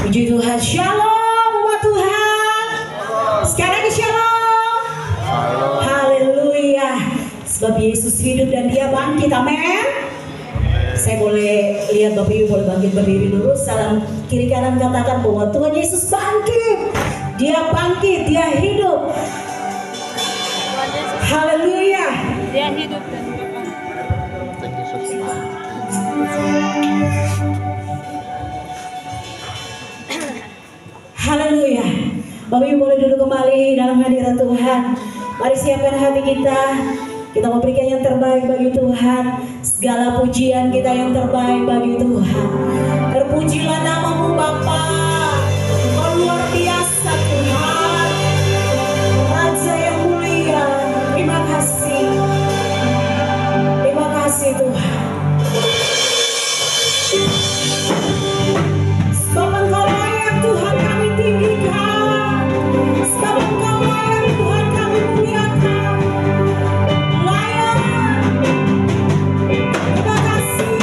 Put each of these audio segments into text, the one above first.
Puji Tuhan, shalom umat Tuhan. Sekarang shalom. Haleluya. Sebab Yesus hidup dan dia bangkit, amin. Saya boleh lihat Bapak Ibu boleh bangkit berdiri dulu. Salam kiri kanan katakan bahwa Tuhan Yesus bangkit. Dia bangkit, dia hidup. Haleluya. Dia hidup dan dia Haleluya. Bapak Ibu boleh duduk kembali dalam hadirat Tuhan. Mari siapkan hati kita. Kita mau berikan yang terbaik bagi Tuhan. Segala pujian kita yang terbaik bagi Tuhan. Terpujilah namamu Bapa. Kau luar biasa Tuhan. Raja yang mulia. Terima kasih. Terima kasih Tuhan. Sebab Engkau layak Tuhan kami tinggikan. Sebab Engkau layak Tuhan kami muliakan. Layak. Terima kasih.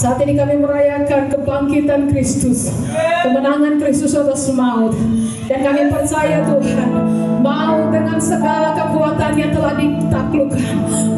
Saat ini kami merayakan kebangkitan Kristus, kemenangan Kristus atas maut. Dan kami percaya Tuhan, maut dengan segala kekuatannya telah ditaklukkan,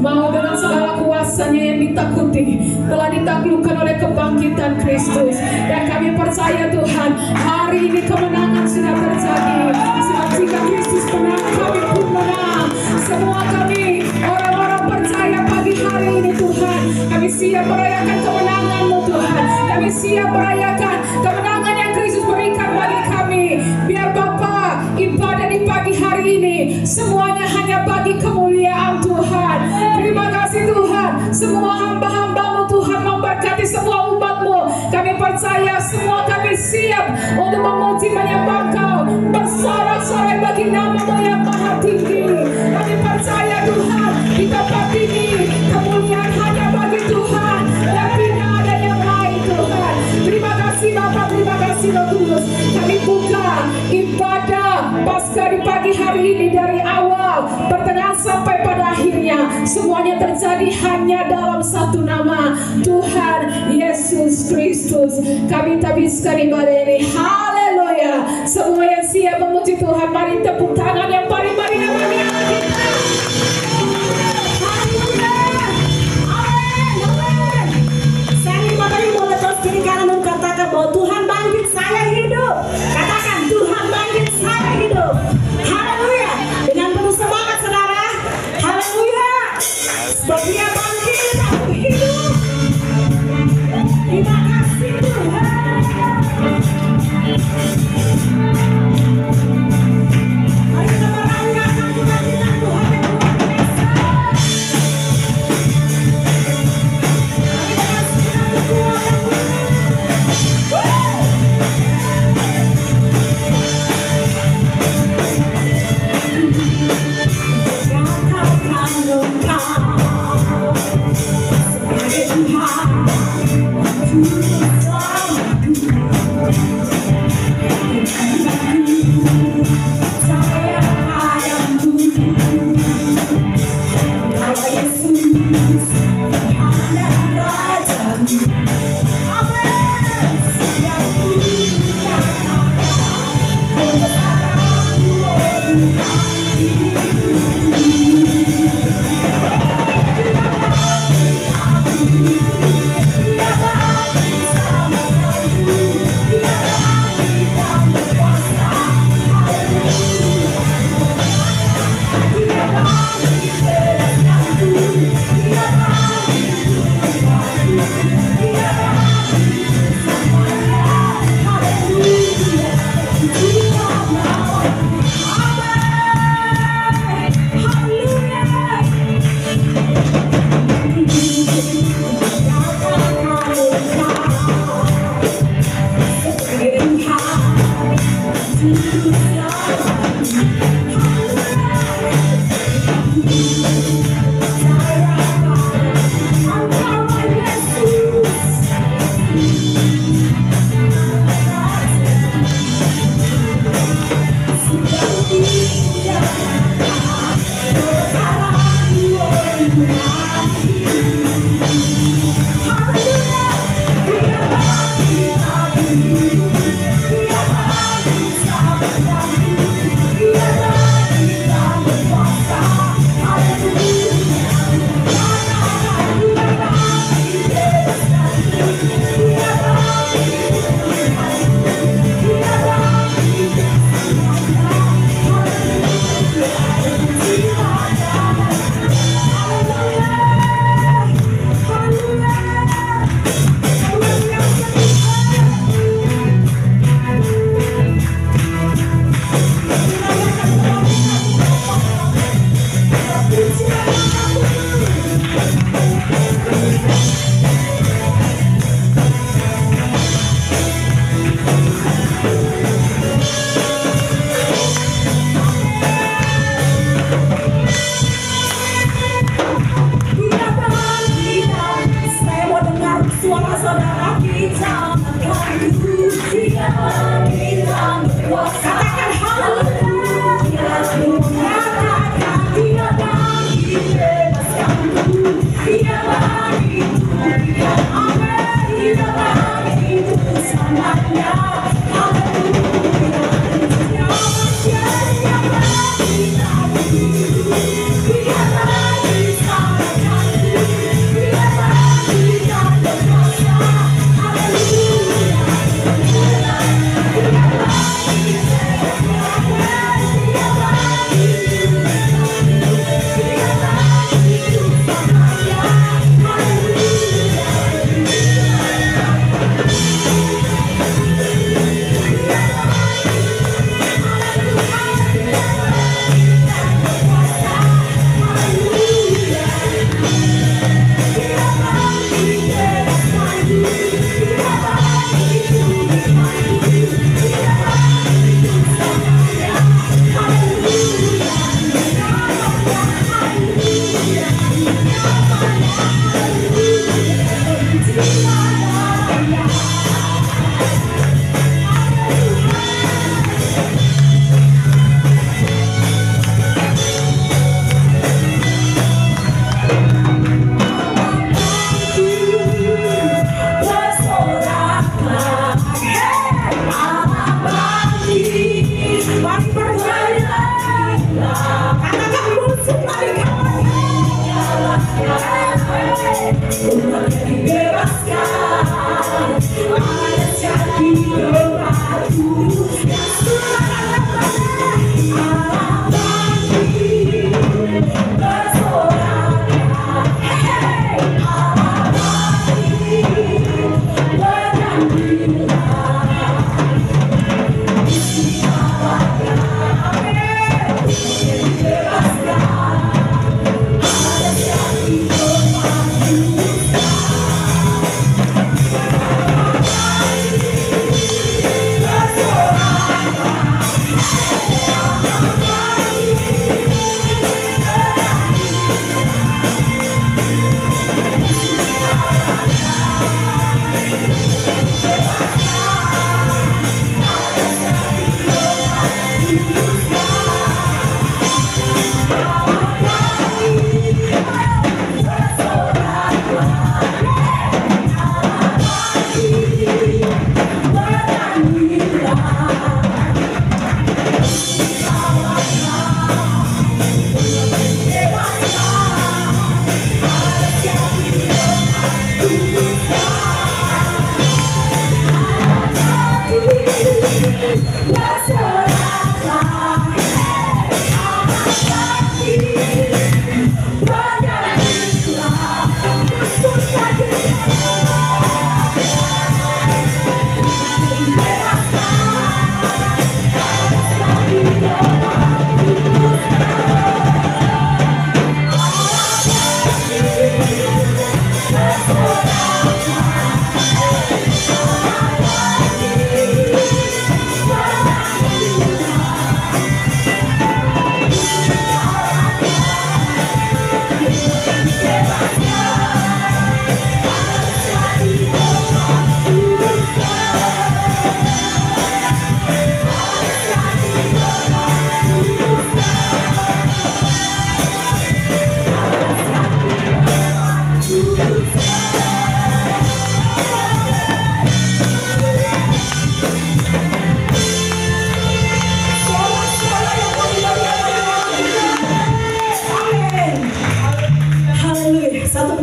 maut dengan segala kuasanya yang ditakuti telah ditaklukkan oleh kebangkitan Kristus. Dan kami percaya Tuhan, hari ini kemenangan sudah terjadi. Sebab jika Kristus menang, kami pun menang. Semua kami orang-orang percaya pagi hari ini Tuhan, kami siap merayakan kemenangan-Mu Tuhan. Kami siap merayakan kemenangan yang Kristus berikan bagi kami. Biar Bapa, ibadah di pagi hari ini semuanya hanya bagi kemuliaan Tuhan. Terima kasih Tuhan. Semua hamba-hamba-Mu Tuhan memberkati semua umat-Mu. Kami percaya semua kami siap untuk memuji menyembah Kau, bersorak-sorai bagi nama-Mu yang maha tinggi. Kami percaya Tuhan, di tempat ini kemuliaan hanya bagi Tuhan dan tidak ada yang lain Tuhan. Terima kasih Bapa, terima kasih Roh Kudus. Kami buka ibadah Paskah di pagi hari ini dari awal, pertengahan sampai pada akhirnya. Semuanya terjadi hanya dalam satu nama, Tuhan Yesus Kristus. Kami tabiskan ibadah ini. Haleluya. Semua yang siap memuji Tuhan, mari tepuk tangan yang paling meriah bagi Allah kita. Haleluya. Amin. Amin. Saya ingin boleh terus kiri kanan katakan bahwa Tuhan bangkit, saya hidup. Katakan Tuhan bangkit, saya hidup. Haleluya. Dengan penuh semangat saudara. Haleluya. Sebab Dia bangkit, aku hidup. Terima kasih Tuhan. Mari kita merayakan Tuhan.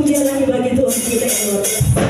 pujian lagi bagi Tuhan kita yang luar biasa.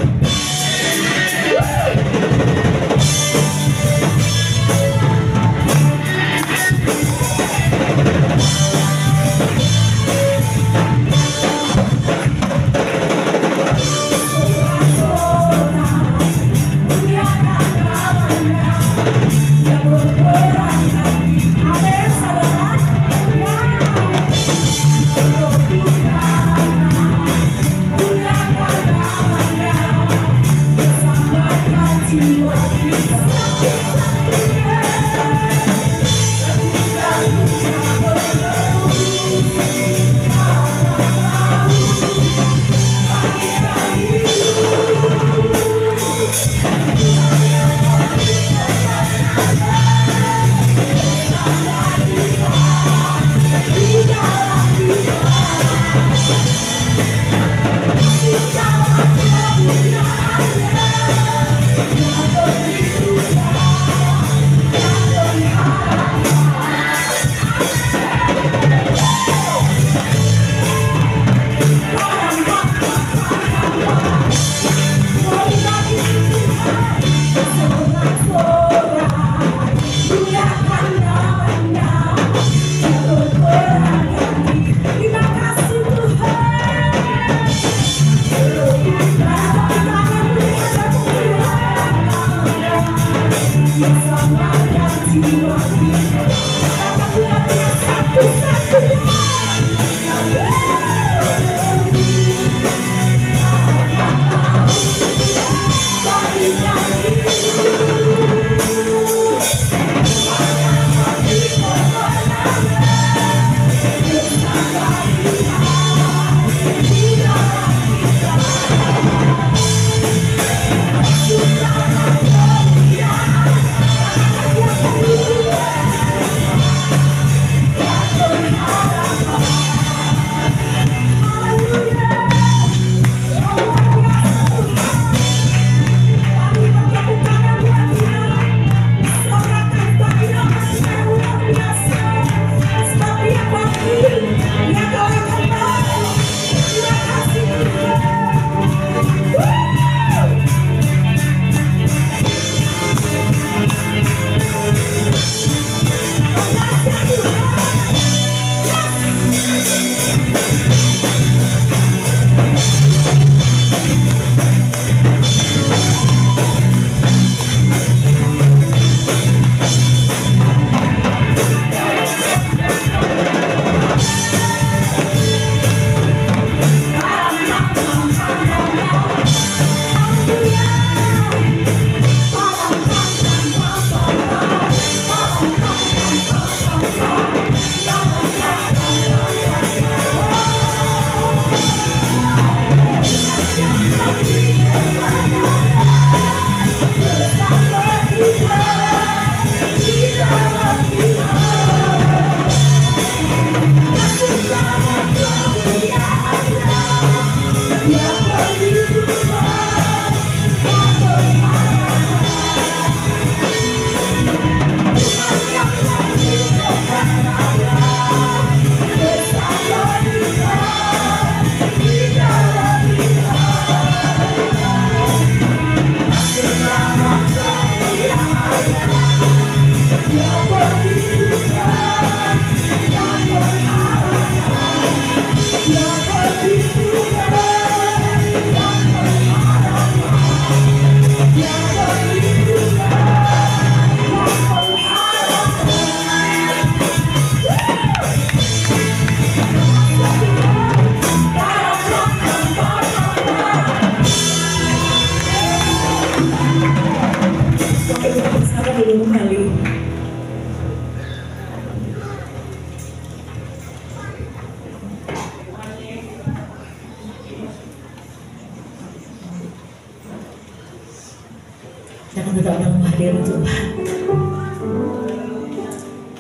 Dan tetap dalam hadirat Tuhan.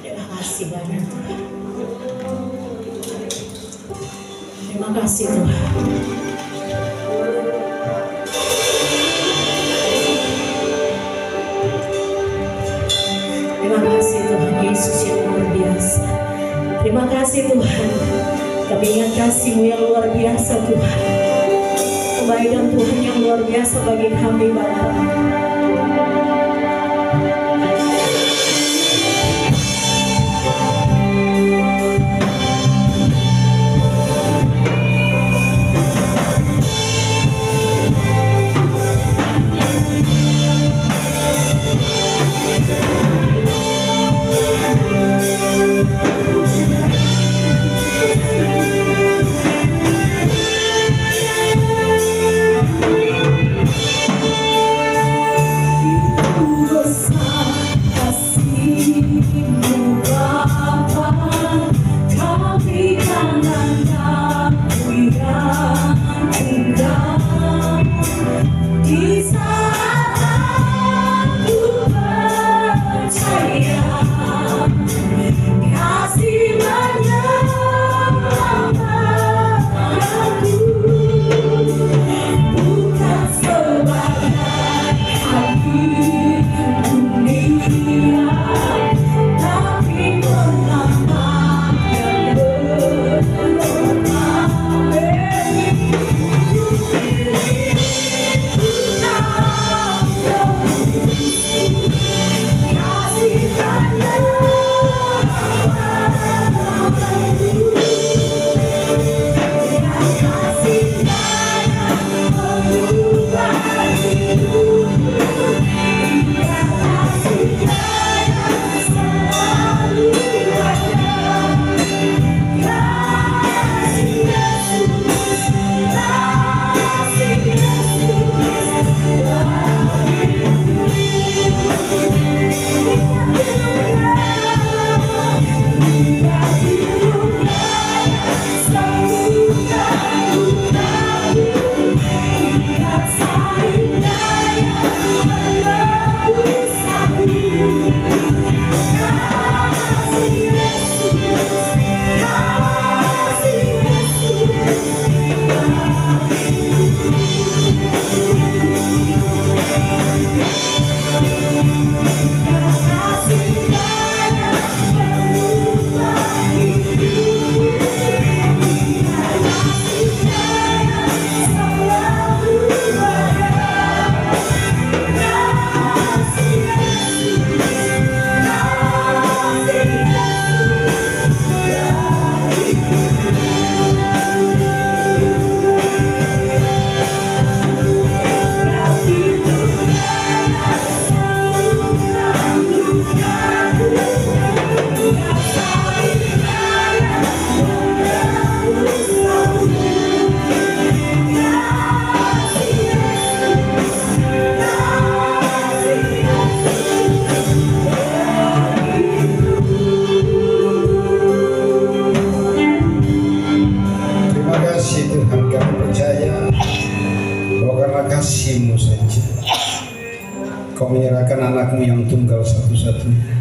Terima kasih banyak Tuhan. Terima kasih Tuhan. Terima kasih Tuhan Yesus yang luar biasa. Terima kasih Tuhan. Kami ingat kasih-Mu yang luar biasa Tuhan. kebaikan Tuhan yang luar biasa bagi kami Bapa. Kau menyerahkan anakmu yang tunggal satu-satunya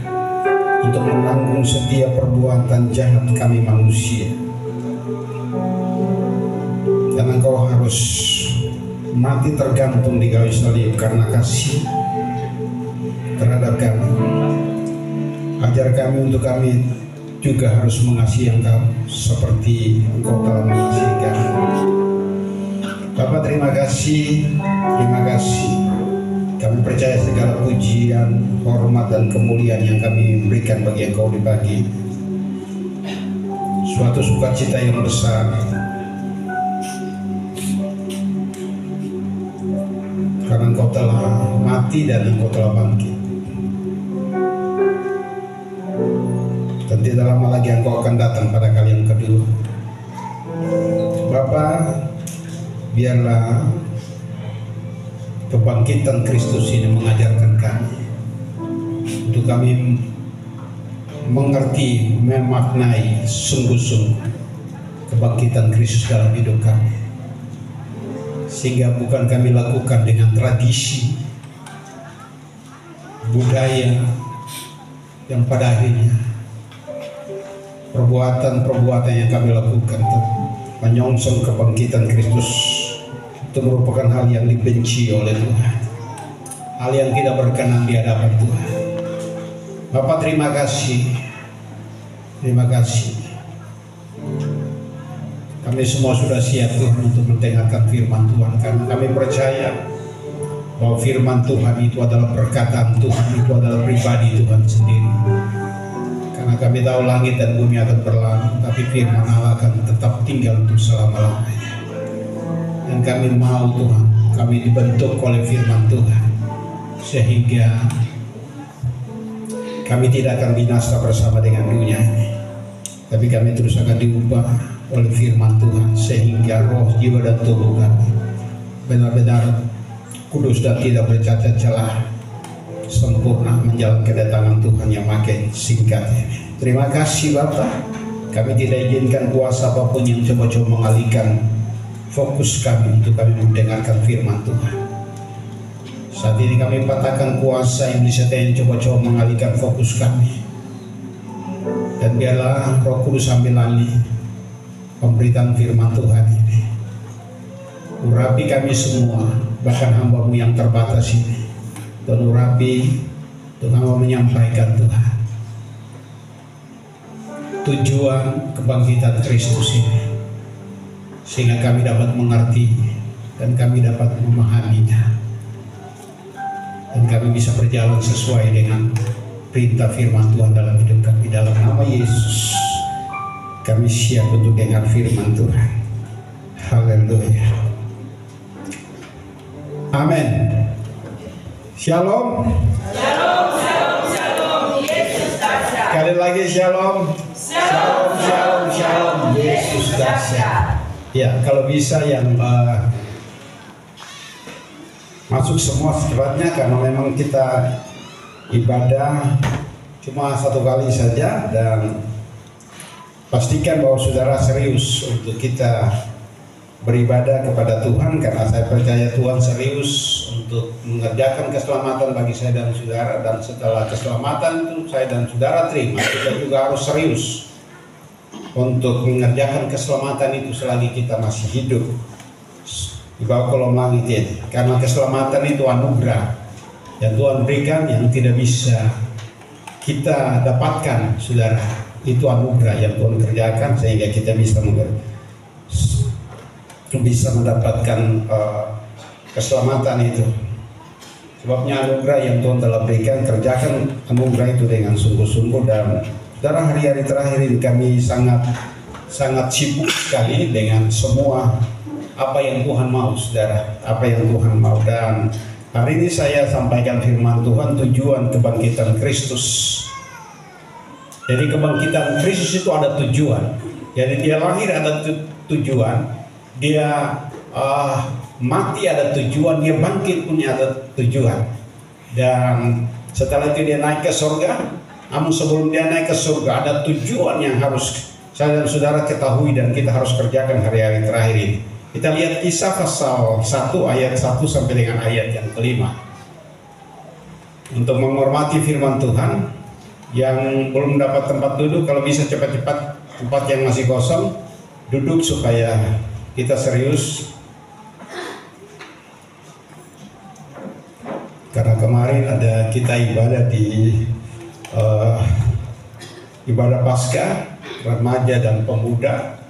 untuk menanggung setiap perbuatan jahat kami manusia. Dan Engkau harus mati tergantung di kayu salib karena kasih terhadap kami. Ajar kami untuk kami juga harus mengasihi Engkau seperti Engkau telah mengasihi kami. Bapak, terima kasih, terima kasih. Kami percaya segala pujian, hormat, dan kemuliaan yang kami berikan bagi Engkau di pagi. Suatu sukacita yang besar. Karena Engkau telah mati dan Engkau telah bangkit. Dan tidak lama lagi Engkau akan datang pada kali yang kedua. Bapa, biarlah kebangkitan Kristus ini mengajarkan kami untuk kami mengerti, memaknai sungguh-sungguh kebangkitan Kristus dalam hidup kami, sehingga bukan kami lakukan dengan tradisi budaya yang pada akhirnya perbuatan-perbuatan yang kami lakukan menyongsong kebangkitan Kristus itu merupakan hal yang dibenci oleh Tuhan, hal yang tidak berkenan di hadapan Tuhan. Bapak, terima kasih Kami semua sudah siap Tuhan untuk mendengarkan firman Tuhan, karena kami percaya bahwa firman Tuhan itu adalah perkataan Tuhan, itu adalah pribadi Tuhan sendiri. Karena kami tahu langit dan bumi akan berlalu, tapi firman Allah akan tetap tinggal untuk selama-lamanya. Dan kami mau Tuhan, kami dibentuk oleh firman Tuhan, sehingga kami tidak akan binasa bersama dengan dunia ini, tapi kami terus akan diubah oleh firman Tuhan, sehingga roh, jiwa, dan tubuh kami benar-benar kudus dan tidak bercacat celah, sempurna menjalankan kedatangan Tuhan yang makin singkat ini. Terima kasih Bapa, kami tidak izinkan kuasa apapun yang coba-coba mengalihkan fokus kami untuk kami mendengarkan firman Tuhan. Saat ini kami patahkan kuasa iblis yang coba-coba mengalihkan fokus kami, dan biarlah Roh Kudus ambil alih pemberitaan firman Tuhan ini. Urapi kami semua, bahkan hamba-Mu yang terbatas ini, dan urapi untuk hamba menyampaikan Tuhan tujuan kebangkitan Kristus ini, sehingga kami dapat mengerti dan kami dapat memahaminya, dan kami bisa berjalan sesuai dengan perintah firman Tuhan dalam hidup kami. Dalam nama Yesus kami siap untuk dengar firman Tuhan. Haleluya. Amin. Shalom. Shalom, shalom, shalom. Yesus dahsyat. Sekali lagi shalom. Shalom, shalom, shalom. Yesus dahsyat. Ya, kalau bisa yang masuk semua secepatnya, karena memang kita ibadah cuma satu kali saja, dan pastikan bahwa saudara serius untuk kita beribadah kepada Tuhan, karena saya percaya Tuhan serius untuk mengerjakan keselamatan bagi saya dan saudara, dan setelah keselamatan itu saya dan saudara terima, kita juga harus serius untuk mengerjakan keselamatan itu selagi kita masih hidup di bawah kolong langit ini, karena keselamatan itu anugerah yang Tuhan berikan yang tidak bisa kita dapatkan, saudara. Itu anugerah yang Tuhan kerjakan sehingga kita bisa mendapatkan keselamatan itu. Sebabnya anugerah yang Tuhan telah berikan, kerjakan anugerah itu dengan sungguh-sungguh. Dan saudara, hari-hari terakhir ini kami sangat sibuk sekali dengan semua apa yang Tuhan mau, saudara, apa yang Tuhan mau. Dan hari ini saya sampaikan firman Tuhan, tujuan kebangkitan Kristus. Jadi kebangkitan Kristus itu ada tujuan. Jadi dia lahir ada tujuan, dia mati ada tujuan, dia bangkit punya ada tujuan. Dan setelah itu dia naik ke surga. Namun sebelum dia naik ke surga ada tujuan yang harus saya dan saudara ketahui dan kita harus kerjakan hari-hari terakhir ini. Kita lihat Kisah pasal 1 ayat 1 sampai dengan ayat yang kelima. Untuk menghormati firman Tuhan, yang belum dapat tempat duduk, kalau bisa cepat-cepat, tempat yang masih kosong duduk supaya kita serius. Karena kemarin ada kita ibadah di ibadah Paskah remaja dan pemuda,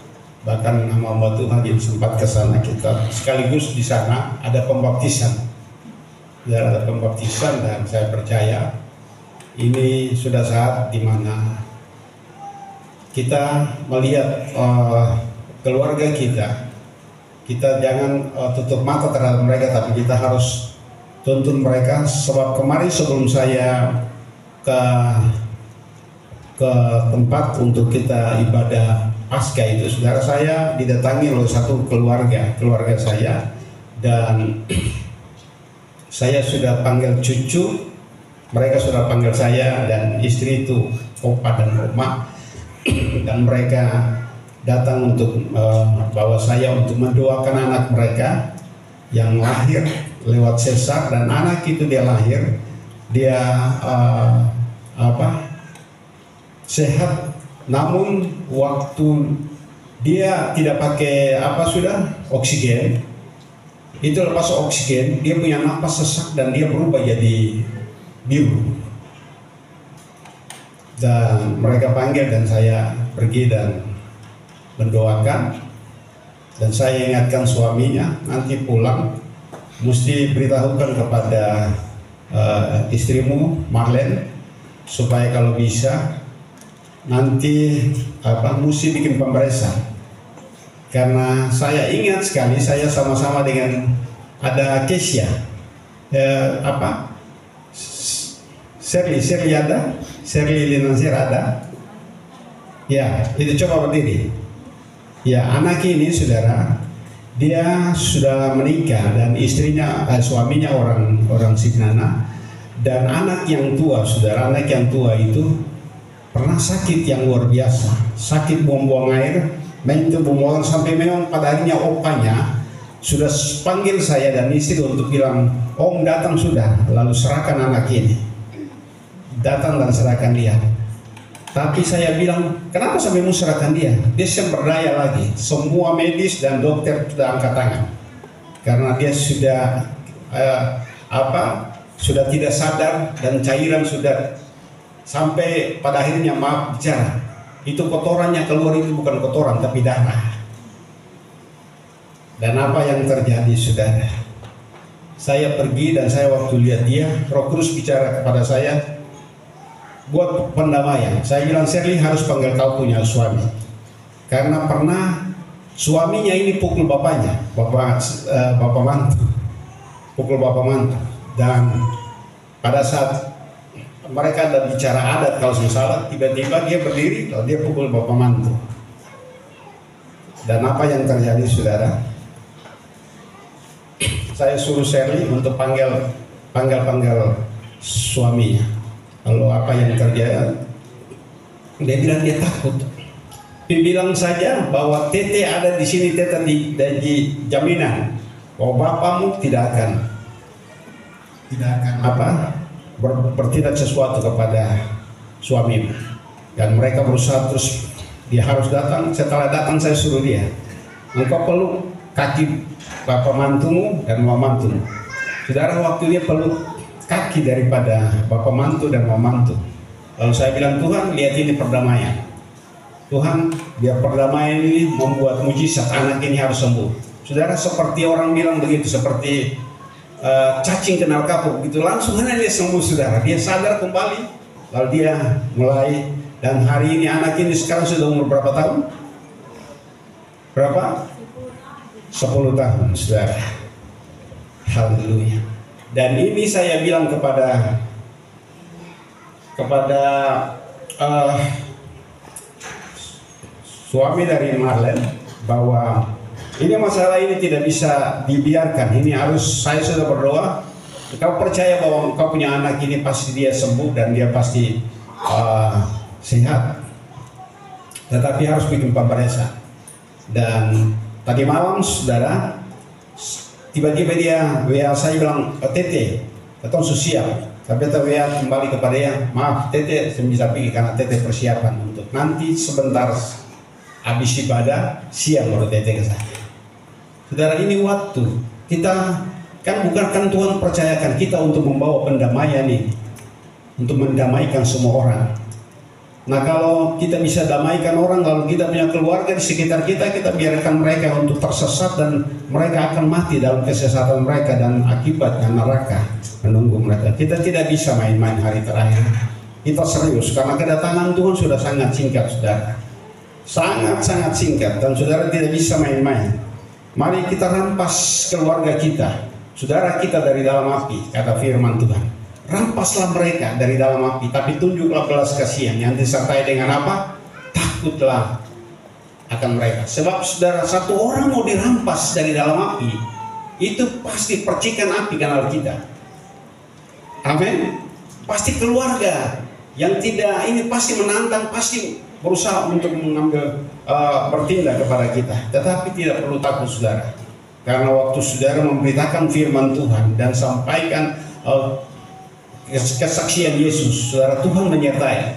bahkan hamba Tuhan yang sempat ke sana, kita sekaligus di sana ada pembaptisan. Ya, ada pembaptisan, dan saya percaya ini sudah saat di mana kita melihat keluarga kita. Kita jangan tutup mata terhadap mereka, tapi kita harus tuntun mereka. Sebab kemarin sebelum saya ke tempat untuk kita ibadah Paskah itu, saudara, saya didatangi oleh satu keluarga saya, dan saya sudah panggil cucu, mereka sudah panggil saya dan istri itu opa dan oma, dan mereka datang untuk bawa saya untuk mendoakan anak mereka yang lahir lewat sesar. Dan anak itu dia lahir, dia sehat, namun waktu dia tidak pakai oksigen, itu lepas oksigen dia punya napas sesak dan dia berubah jadi biru. Dan mereka panggil dan saya pergi dan mendoakan. Dan saya ingatkan suaminya, nanti pulang mesti beritahukan kepada istrimu Marlene, supaya kalau bisa nanti mesti bikin pemeriksaan. Karena saya ingat sekali, saya sama-sama dengan ada Kesia, Shirley ada, Shirley Linanzir ada. Ya, itu coba berdiri. Ya, anak ini saudara, dia sudah menikah dan istrinya, suaminya orang Signana, dan anak yang tua, saudara, anak yang tua itu pernah sakit yang luar biasa, sakit buang-buang air, itu buang sampai memang pada akhirnya opanya sudah panggil saya dan istri untuk bilang, Om datang sudah, lalu serahkan anak ini, datang dan serahkan dia. Tapi saya bilang, kenapa sampai mau serahkan dia? Dia sumber daya lagi. Semua medis dan dokter sudah angkat tangan. Karena dia sudah sudah tidak sadar dan cairan sudah sampai pada akhirnya maaf bicara. Itu kotorannya keluar, itu bukan kotoran tapi darah. Dan apa yang terjadi, saudara? Saya pergi dan saya waktu lihat dia, Roh Kudus bicara kepada saya, buat pendamaian. Saya bilang, Shirley harus panggil kau punya suami, karena pernah suaminya ini pukul bapaknya, bapak mantu, pukul bapak mantu. Dan pada saat mereka ada bicara adat kalau salah, tiba-tiba dia berdiri, lalu dia pukul bapak mantu. Dan apa yang terjadi, saudara? Saya suruh Shirley untuk panggil suaminya. Lalu apa yang terjadi? Dia bilang dia takut. Dia bilang saja bahwa Tete ada di sini, Tete di jaminan bahwa bapakmu tidak akan bertindak sesuatu kepada suamimu. Dan mereka berusaha terus, dia harus datang. Setelah datang saya suruh dia, engkau peluk kaki bapak mantumu dan mama mantumu. Saudara, waktu dia peluk kaki daripada bapak mantu dan mama mantu, lalu saya bilang, Tuhan lihat ini perdamaian. Tuhan, biar perdamaian ini membuat mujizat, anak ini harus sembuh. Saudara, seperti orang bilang begitu, seperti cacing kenal kapuk gitu, langsung dia sembuh, saudara. Dia sadar kembali, lalu dia mulai. Dan hari ini anak ini sekarang sudah umur berapa tahun? Berapa? 10 tahun, saudara. Haleluya. Dan ini saya bilang kepada suami dari Marlene bahwa ini masalah ini tidak bisa dibiarkan. Ini harus, saya sudah berdoa. Kau percaya bahwa kau punya anak ini pasti dia sembuh dan dia pasti sehat. Tetapi harus bikin pemeriksaan. Dan tadi malam, saudara, tiba-tiba dia WA saya bilang, Tete, ketong siap. Tapi WA kembali kepada dia, maaf Tete, saya bisa pergi karena Tete persiapan untuk nanti sebentar habis ibadah, siang baru Tete ke saya. Saudara, ini waktu kita kan bukan Tuhan percayakan kita untuk membawa pendamaian ini, untuk mendamaikan semua orang. Nah, kalau kita bisa damaikan orang, lalu kita punya keluarga di sekitar kita, kita biarkan mereka untuk tersesat dan mereka akan mati dalam kesesatan mereka dan akibatnya neraka menunggu mereka. Kita tidak bisa main-main hari terakhir. Kita serius karena kedatangan Tuhan sudah sangat singkat, saudara. Sangat-sangat singkat dan saudara tidak bisa main-main. Mari kita rampas keluarga kita, saudara kita dari dalam api, kata firman Tuhan. Rampaslah mereka dari dalam api, tapi tunjuklah belas kasihan yang disertai dengan apa? Takutlah akan mereka. Sebab saudara, satu orang mau dirampas dari dalam api, itu pasti percikan api kanal kita. Amin. Pasti keluarga yang tidak ini pasti menantang, pasti berusaha untuk mengambil bertindak kepada kita. Tetapi tidak perlu takut, saudara, karena waktu saudara memberitakan firman Tuhan dan sampaikan kesaksian Yesus, saudara, Tuhan menyertai.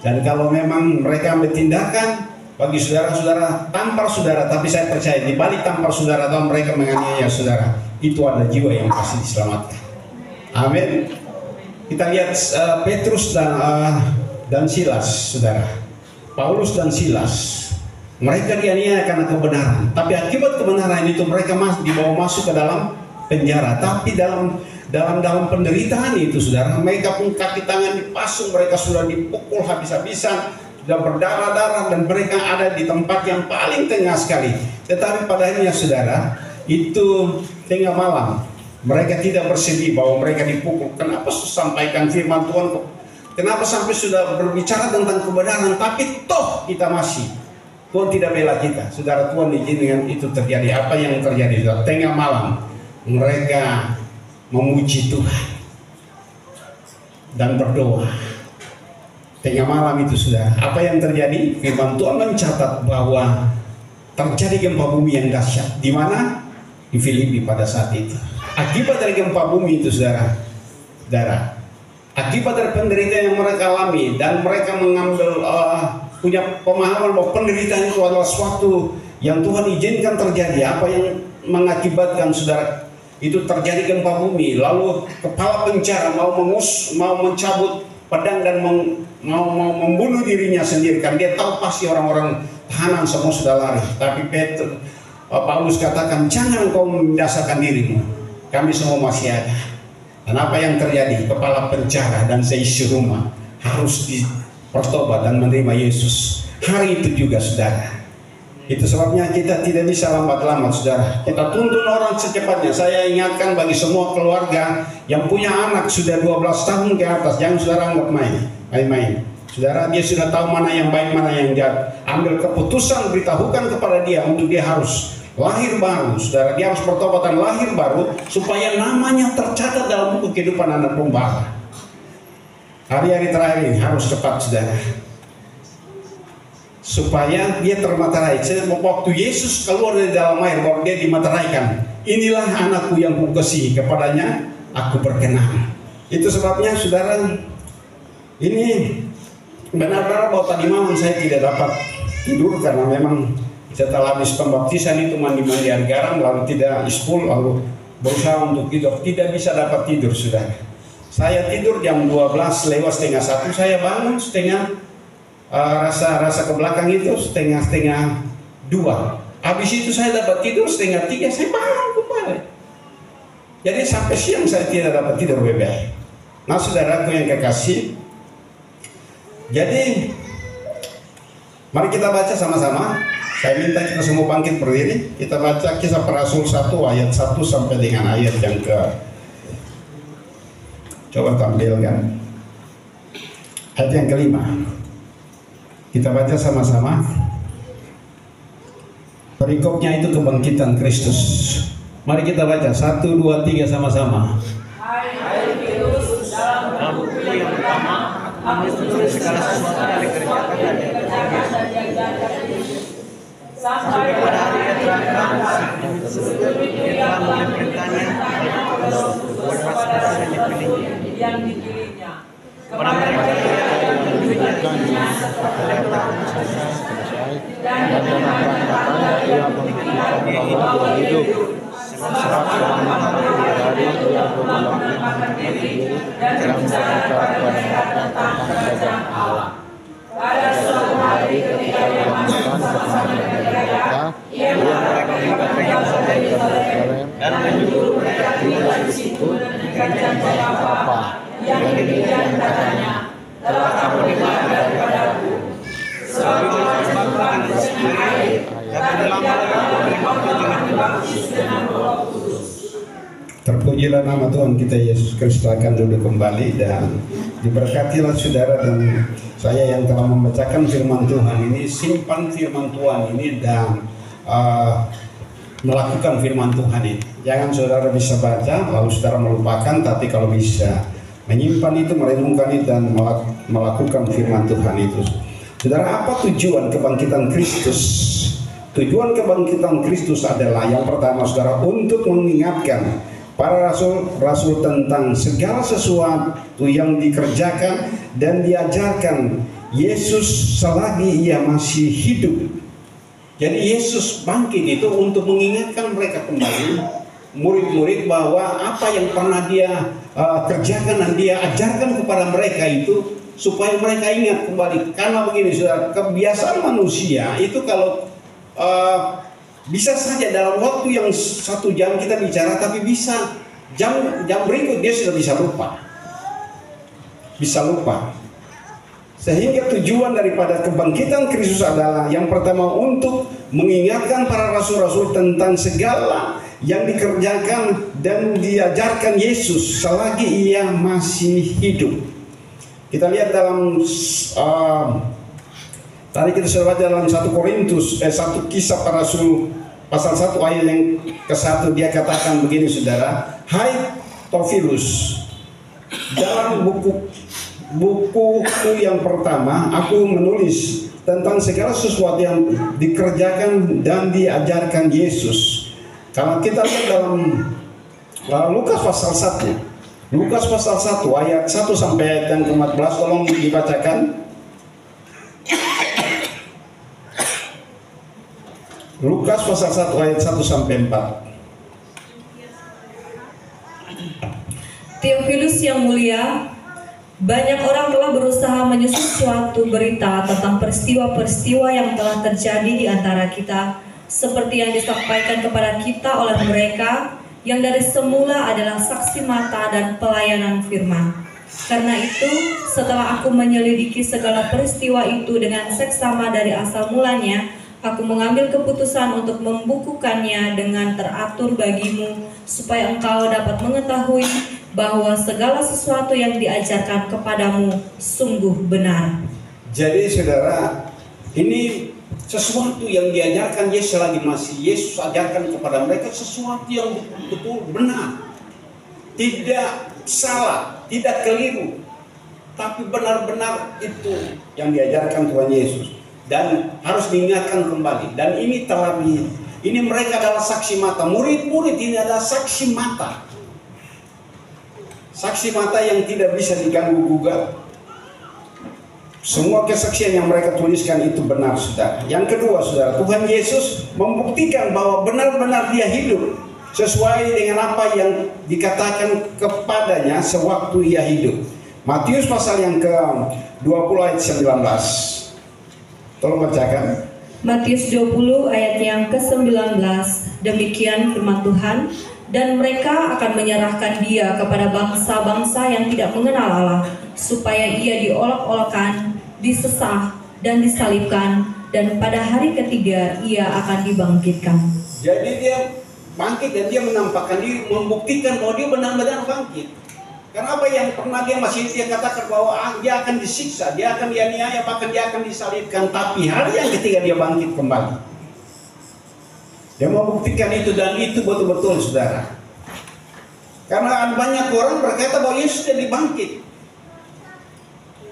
Dan kalau memang mereka ambil tindakan bagi saudara-saudara, tampar saudara, tapi saya percaya di balik tampar saudara atau mereka menganiaya saudara, itu ada jiwa yang pasti diselamatkan. Amin. Kita lihat Petrus dan Silas, saudara. Paulus dan Silas Mereka dianiaya karena kebenaran, tapi akibat kebenaran itu mereka dibawa masuk ke dalam penjara. Tapi dalam penderitaan itu, saudara, mereka pun kaki tangan dipasung, mereka sudah dipukul habis-habisan, sudah berdarah-darah, dan mereka ada di tempat yang paling tengah sekali. Tetapi pada akhirnya, saudara, itu tengah malam, mereka tidak bersedih bahwa mereka dipukul. Kenapa sampaikan firman Tuhan? Kenapa sampai sudah berbicara tentang kebenaran, tapi toh kita masih, Tuhan tidak bela kita. Saudara, Tuhan izinkan itu terjadi. Apa yang terjadi? Saudara, tengah malam mereka memuji Tuhan dan berdoa. Tengah malam itu, saudara, apa yang terjadi? Firman Tuhan mencatat bahwa terjadi gempa bumi yang dahsyat. Di mana? Di Filipi pada saat itu. Akibat dari gempa bumi itu, saudara, akibat dari penderitaan yang mereka alami, dan mereka mengambil punya pemahaman bahwa penderitaan itu adalah suatu yang Tuhan izinkan terjadi. Apa yang mengakibatkan, saudara, itu terjadi gempa bumi, lalu kepala penjara mau mencabut pedang dan mau membunuh dirinya sendiri, kan dia tahu pasti orang-orang tahanan semua sudah lari. Tapi Paulus katakan, jangan kau mendasarkan dirimu, kami semua masih ada. Dan apa yang terjadi? Kepala penjara dan seisi rumah harus bertobat dan menerima Yesus. Hari itu juga, saudara. Itu sebabnya kita tidak bisa lambat-lambat, saudara. Kita tuntun orang secepatnya. Saya ingatkan bagi semua keluarga yang punya anak sudah 12 tahun ke atas, jangan saudara anggap main-main. Saudara, dia sudah tahu mana yang baik, mana yang jahat. Ambil keputusan, beritahukan kepada dia untuk dia harus lahir baru. Saudara, dia harus bertobat dan lahir baru supaya namanya tercatat dalam buku kehidupan anak domba. Hari-hari terakhir ini harus cepat, saudara, supaya dia termaterai. Waktu Yesus keluar dari dalam air, baru dia dimateraikan. Inilah anakku yang kukasihi, kepadanya aku berkenan. Itu sebabnya, saudara, ini benar-benar bahwa tadi malam saya tidak dapat tidur karena memang setelah habis pembaptisan itu mandi-mandi air garam, lalu tidak ispul, lalu berusaha untuk tidur, tidak bisa dapat tidur, saudara. Saya tidur jam 12 lewat setengah 1, saya bangun setengah rasa ke belakang itu setengah 2. Habis itu saya dapat tidur setengah 3, saya bangun kembali. Jadi sampai siang saya tidak dapat tidur baik-baik. Nah, saudaraku yang kekasih, jadi mari kita baca sama-sama. Saya minta kita semua bangkit berdiri. Kita baca Kisah Para Rasul 1 ayat 1 sampai dengan ayat yang ke, coba tampilkan ayat yang ke-5. Kita baca sama-sama. Perikopnya itu kebangkitan Kristus. Mari kita baca 1, 2, 3 sama-sama. Hai Kristus, dalam buku yang pertama, aku menulis segala sesuatu yang dikerjakan dan diajarkan sampai pada hari yang terakhir. Sebelum itu ia telah memberikannya kepada Roh Kudus kepada rasul-rasul yang dipilihnya, kepada mereka yang diberikannya dan tanda-tanda yang membuktikan bahwa ia hidup. Sebab dari dia melakukan diri dan bicara kepada mereka tentang kerajaan Allah. Pada suatu hari ketika ia masuk bersama mereka, ia mengatakan mereka dari Yerusalem dan menyuruh mereka tinggal di situ dengan janji apa yang demikian katanya, telah kamu dengar daripadaku. Sebab Tuhan dengan air, dan dia akan dibaptis dengan Roh Kudus. Terpujilah nama Tuhan kita Yesus Kristus. Akan duduk kembali dan diberkatilah saudara dan saya yang telah membacakan firman Tuhan ini. Simpan firman Tuhan ini dan melakukan firman Tuhan ini. Jangan saudara bisa baca lalu saudara melupakan, tapi kalau bisa menyimpan itu, merenungkan itu dan melakukan firman Tuhan itu. Saudara, apa tujuan kebangkitan Kristus? Tujuan kebangkitan Kristus adalah yang pertama, saudara, untuk mengingatkan para rasul-rasul tentang segala sesuatu yang dikerjakan dan diajarkan Yesus selagi ia masih hidup. Jadi Yesus bangkit itu untuk mengingatkan mereka kembali, murid-murid, bahwa apa yang pernah dia kerjakan dan dia ajarkan kepada mereka itu supaya mereka ingat kembali. Karena begini, saudara, kebiasaan manusia itu kalau bisa saja dalam waktu yang 1 jam kita bicara, tapi bisa jam berikut dia sudah bisa lupa. Sehingga tujuan daripada kebangkitan Kristus adalah yang pertama untuk mengingatkan para rasul-rasul tentang segala yang dikerjakan dan diajarkan Yesus selagi ia masih hidup. Kita lihat dalam tadi kita sudah baca dalam 1 Kisah Para Rasul pasal 1 ayat yang ke-1, dia katakan begini, saudara, "Hai Tofilus, dalam bukuku yang pertama aku menulis tentang segala sesuatu yang dikerjakan dan diajarkan Yesus." Kalau kita lihat dalam Lukas pasal 1, Lukas pasal 1 ayat 1 sampai ayat yang ke-14, tolong dibacakan. Lukas pasal 1 ayat 1 sampai 4. Theophilus yang mulia, banyak orang telah berusaha menyusun suatu berita tentang peristiwa-peristiwa yang telah terjadi di antara kita, seperti yang disampaikan kepada kita oleh mereka yang dari semula adalah saksi mata dan pelayanan firman. Karena itu, setelah aku menyelidiki segala peristiwa itu dengan seksama dari asal mulanya, aku mengambil keputusan untuk membukukannya dengan teratur bagimu, supaya engkau dapat mengetahui bahwa segala sesuatu yang diajarkan kepadamu sungguh benar. Jadi saudara, ini sesuatu yang diajarkan Yesus lagi masih Yesus ajarkan kepada mereka, sesuatu yang betul benar, tidak salah, tidak keliru, tapi benar-benar itu yang diajarkan Tuhan Yesus dan harus diingatkan kembali. Dan ini ini mereka adalah saksi mata, murid-murid ini adalah saksi mata. Saksi mata yang tidak bisa diganggu gugat. Semua kesaksian yang mereka tuliskan itu benar, saudara. Yang kedua, saudara, Tuhan Yesus membuktikan bahwa benar-benar dia hidup sesuai dengan apa yang dikatakan kepadanya sewaktu ia hidup. Matius pasal yang ke-20 ayat 19. Tolong bacakan. Matius 20 ayat yang ke-19. Demikian firman Tuhan. Dan mereka akan menyerahkan dia kepada bangsa-bangsa yang tidak mengenal Allah, supaya ia diolok-olokkan, disesah, dan disalibkan, dan pada hari ketiga ia akan dibangkitkan. Jadi dia bangkit dan dia menampakkan diri, membuktikan bahwa dia benar-benar bangkit. Karena apa yang pernah dia katakan bahwa dia akan disiksa, dia akan dianiaya, bahkan dia akan disalibkan, tapi hari yang ketiga dia bangkit kembali. Dia membuktikan itu, dan itu betul-betul, saudara. Karena banyak orang berkata bahwa Yesus sudah dibangkit.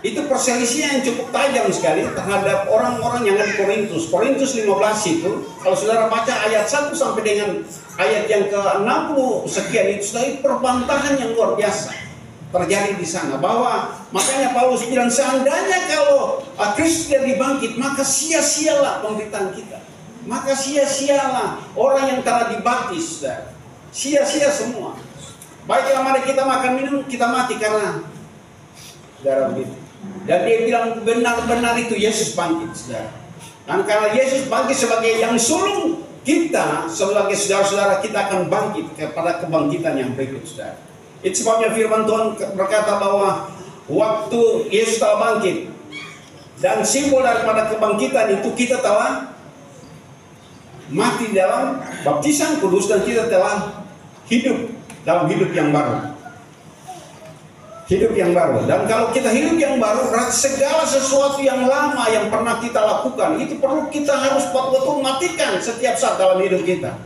Itu perselisihan yang cukup tajam sekali terhadap orang-orang yang ada di Korintus. Korintus 15 itu, kalau saudara baca ayat 1 sampai dengan ayat yang ke-60 sekian, itu sudah perbantahan yang luar biasa terjadi di sana. Bahwa makanya Paulus bilang, seandainya kalau Kristus tidak dibangkit, maka sia-sialah pemberitaan kita. Maka sia-sialah orang yang telah dibaptis, sia-sia semua. Baiklah, mari kita makan minum, kita mati karena darah begitu. Dan dia bilang benar-benar itu Yesus bangkit, saudara. Dan karena Yesus bangkit sebagai yang sulung, kita sebagai saudara-saudara kita akan bangkit kepada kebangkitan yang berikut, saudara. Itu sebabnya firman Tuhan berkata bahwa waktu Yesus telah bangkit dan simbol daripada kebangkitan itu, kita telah mati dalam baptisan kudus dan kita telah hidup dalam hidup yang baru. Hidup yang baru. Dan kalau kita hidup yang baru, segala sesuatu yang lama yang pernah kita lakukan itu perlu kita harus betul-betul matikan setiap saat dalam hidup kita.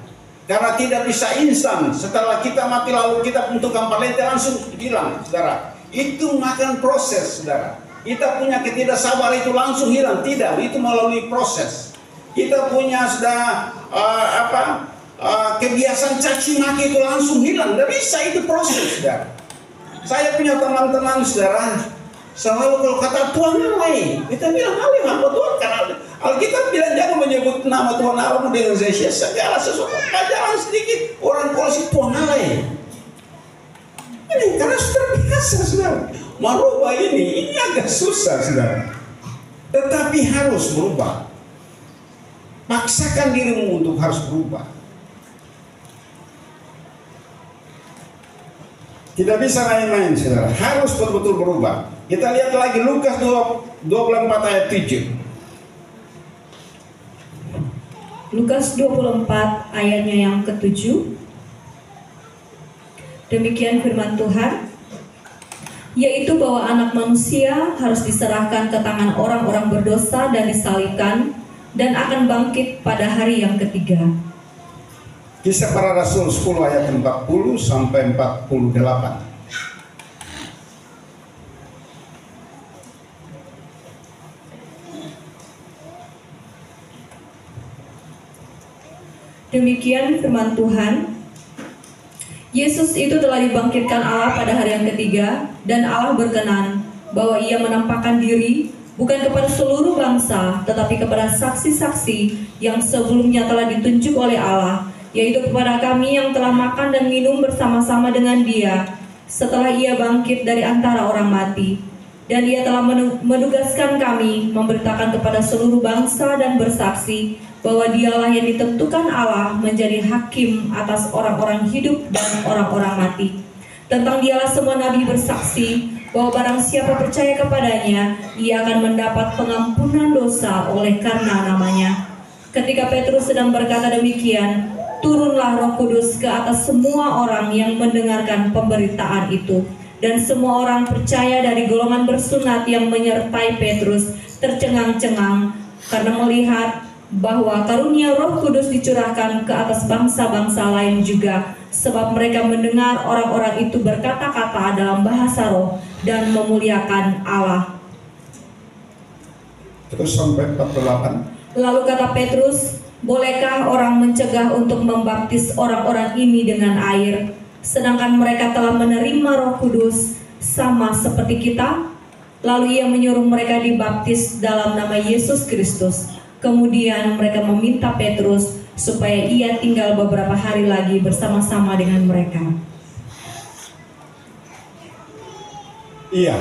Karena tidak bisa instan setelah kita mati lalu kita bentukkan parlente langsung hilang, saudara. Itu makan proses, saudara. Kita punya ketidaksabaran itu langsung hilang, tidak. Itu melalui proses. Kita punya kebiasaan caci maki itu langsung hilang, tidak bisa, itu proses, saudara. Saya punya teman-teman, saudara, selalu kalau kata Tuhan Allah, kita bilang apa Tuhan, karena Alkitab bilang jangan menyebut nama Tuhan Allah dengan sia-sia, segala sesuatu. Jangan sedikit orang Kolose Tuhan Allah. Ini karena sudah biasa, saudara. Merubah ini agak susah, saudara. Tetapi harus berubah. Paksakan dirimu untuk harus berubah. Tidak bisa main-main, saudara. Harus betul-betul berubah. Kita lihat lagi Lukas 24 ayat 7. Lukas 24 ayatnya yang ke-7. Demikian firman Tuhan, yaitu bahwa anak manusia harus diserahkan ke tangan orang-orang berdosa dan disalibkan dan akan bangkit pada hari yang ketiga. Kisah Para Rasul 10 ayat 40 sampai 48. Demikian firman Tuhan, Yesus itu telah dibangkitkan Allah pada hari yang ketiga, dan Allah berkenan bahwa ia menampakkan diri bukan kepada seluruh bangsa, tetapi kepada saksi-saksi yang sebelumnya telah ditunjuk oleh Allah, yaitu kepada kami yang telah makan dan minum bersama-sama dengan Dia setelah ia bangkit dari antara orang mati. Dan Ia telah menugaskan kami memberitakan kepada seluruh bangsa dan bersaksi bahwa Dialah yang ditentukan Allah menjadi hakim atas orang-orang hidup dan orang-orang mati. Tentang Dialah semua nabi bersaksi bahwa barang siapa percaya kepadanya, ia akan mendapat pengampunan dosa oleh karena namanya. Ketika Petrus sedang berkata demikian, turunlah Roh Kudus ke atas semua orang yang mendengarkan pemberitaan itu. Dan semua orang percaya dari golongan bersunat yang menyertai Petrus tercengang-cengang karena melihat bahwa karunia Roh Kudus dicurahkan ke atas bangsa-bangsa lain juga, sebab mereka mendengar orang-orang itu berkata-kata dalam bahasa roh dan memuliakan Allah. Terus sampai 48. Lalu kata Petrus, bolehkah orang mencegah untuk membaptis orang-orang ini dengan air, sedangkan mereka telah menerima Roh Kudus sama seperti kita? Lalu ia menyuruh mereka dibaptis dalam nama Yesus Kristus. Kemudian mereka meminta Petrus supaya ia tinggal beberapa hari lagi bersama-sama dengan mereka. Iya,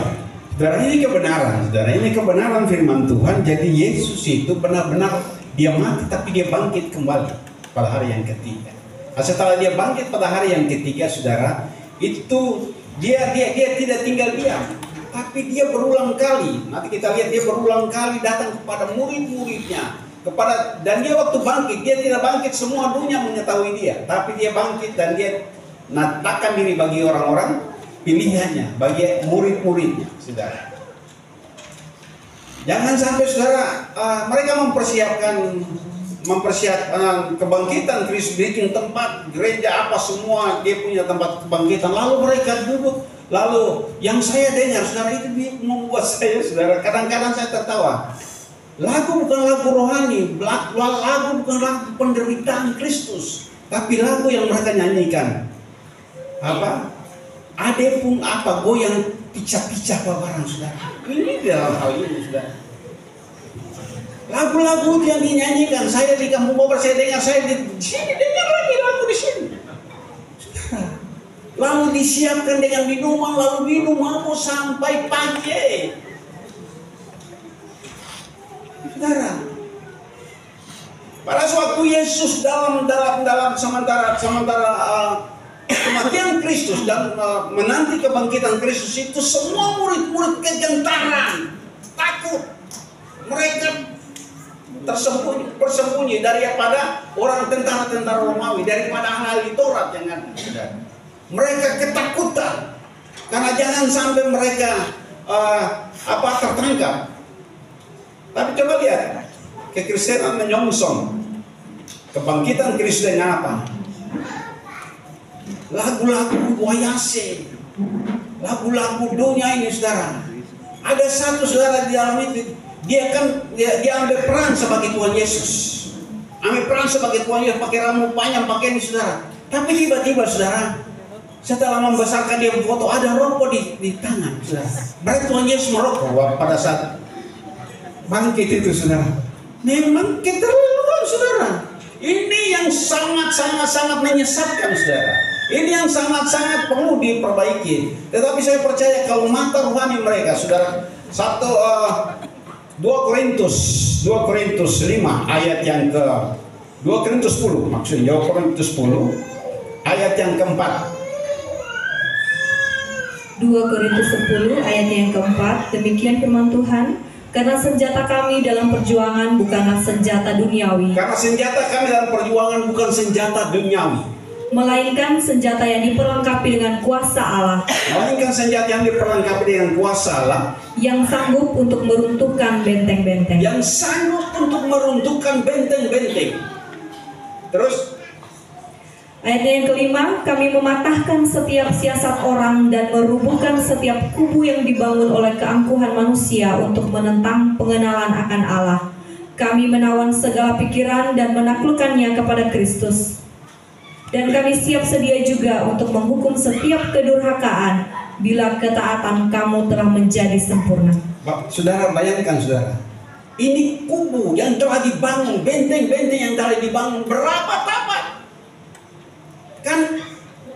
saudara, ini kebenaran. Saudara, ini kebenaran firman Tuhan. Jadi Yesus itu benar-benar dia mati tapi dia bangkit kembali pada hari yang ketiga. Nah, setelah dia bangkit pada hari yang ketiga, saudara, itu dia tidak tinggal diam, tapi dia berulang kali. Nanti kita lihat dia berulang kali datang kepada murid-muridnya, dan dia waktu bangkit, dia tidak bangkit semua dunia mengetahui dia, tapi dia bangkit dan dia nyatakan diri bagi orang-orang pilihannya, bagi murid-muridnya, saudara. Jangan sampai saudara mereka mempersiapkan kebangkitan Kristus, bikin tempat gereja apa semua, dia punya tempat kebangkitan, lalu mereka duduk, lalu yang saya dengar saudara itu membuat saya, saudara, kadang-kadang saya tertawa. Lagu bukan lagu rohani, lagu bukan lagu penderitaan Kristus, tapi lagu yang mereka nyanyikan apa? Adepun apa goyang picah-picah barang, saudara. Ini dalam hal ini, saudara. Lagu-lagu yang dinyanyikan, saya di kampung Bogor saya dengar, saya di sini dengar lagi lagu di sini. Lalu disiapkan dengan minuman, lalu minum mau sampai pagi. Saudara, pada suatu Yesus dalam sementara kematian Kristus dan menanti kebangkitan Kristus itu, semua murid-murid kegentaran, takut. Mereka bersembunyi daripada orang tentara-tentara Romawi, daripada ahli Taurat yang ada. Mereka ketakutan karena jangan sampai mereka tertangkap. Tapi coba lihat, kekristenan menyongsong kebangkitan Kristus dengan apa? Lagu-lagu wayase, lagu-lagu dunia ini, saudara. Ada satu saudara di dalam itu, dia ambil peran sebagai Tuhan Yesus, ambil peran sebagai Tuhan Yesus, pakai rambut panjang, pakai ini, saudara. Tapi tiba-tiba, saudara, setelah membesarkan dia foto, ada rokok di tangan, saudara. Berarti Tuhan Yesus merokok pada saat bangkit itu, saudara. Memang keterlaluan, saudara. Ini yang sangat menyesatkan, saudara. Ini yang sangat perlu diperbaiki. Tetapi saya percaya kalau mata rohani mereka, saudara, 2 Korintus 5 ayat yang ke 2 Korintus 10 maksudnya 2 Korintus 10 ayat yang keempat. 2 Korintus 10 ayat yang keempat, demikian firman Tuhan, karena senjata kami dalam perjuangan bukanlah senjata duniawi, Karena senjata kami dalam perjuangan bukan senjata duniawi, melainkan senjata yang diperlengkapi dengan kuasa Allah, melainkan senjata yang diperlengkapi dengan kuasa Allah, yang sanggup untuk meruntuhkan benteng-benteng. yang sanggup untuk meruntuhkan benteng-benteng. Terus Ayat yang kelima, kami mematahkan setiap siasat orang dan merubuhkan setiap kubu yang dibangun oleh keangkuhan manusia untuk menentang pengenalan akan Allah. Kami menawan segala pikiran dan menaklukkannya kepada Kristus. Dan kami siap sedia juga untuk menghukum setiap kedurhakaan bila ketaatan kamu telah menjadi sempurna. saudara bayangkan saudara, ini kubu yang telah dibangun, benteng-benteng yang telah dibangun berabad-abad. Kan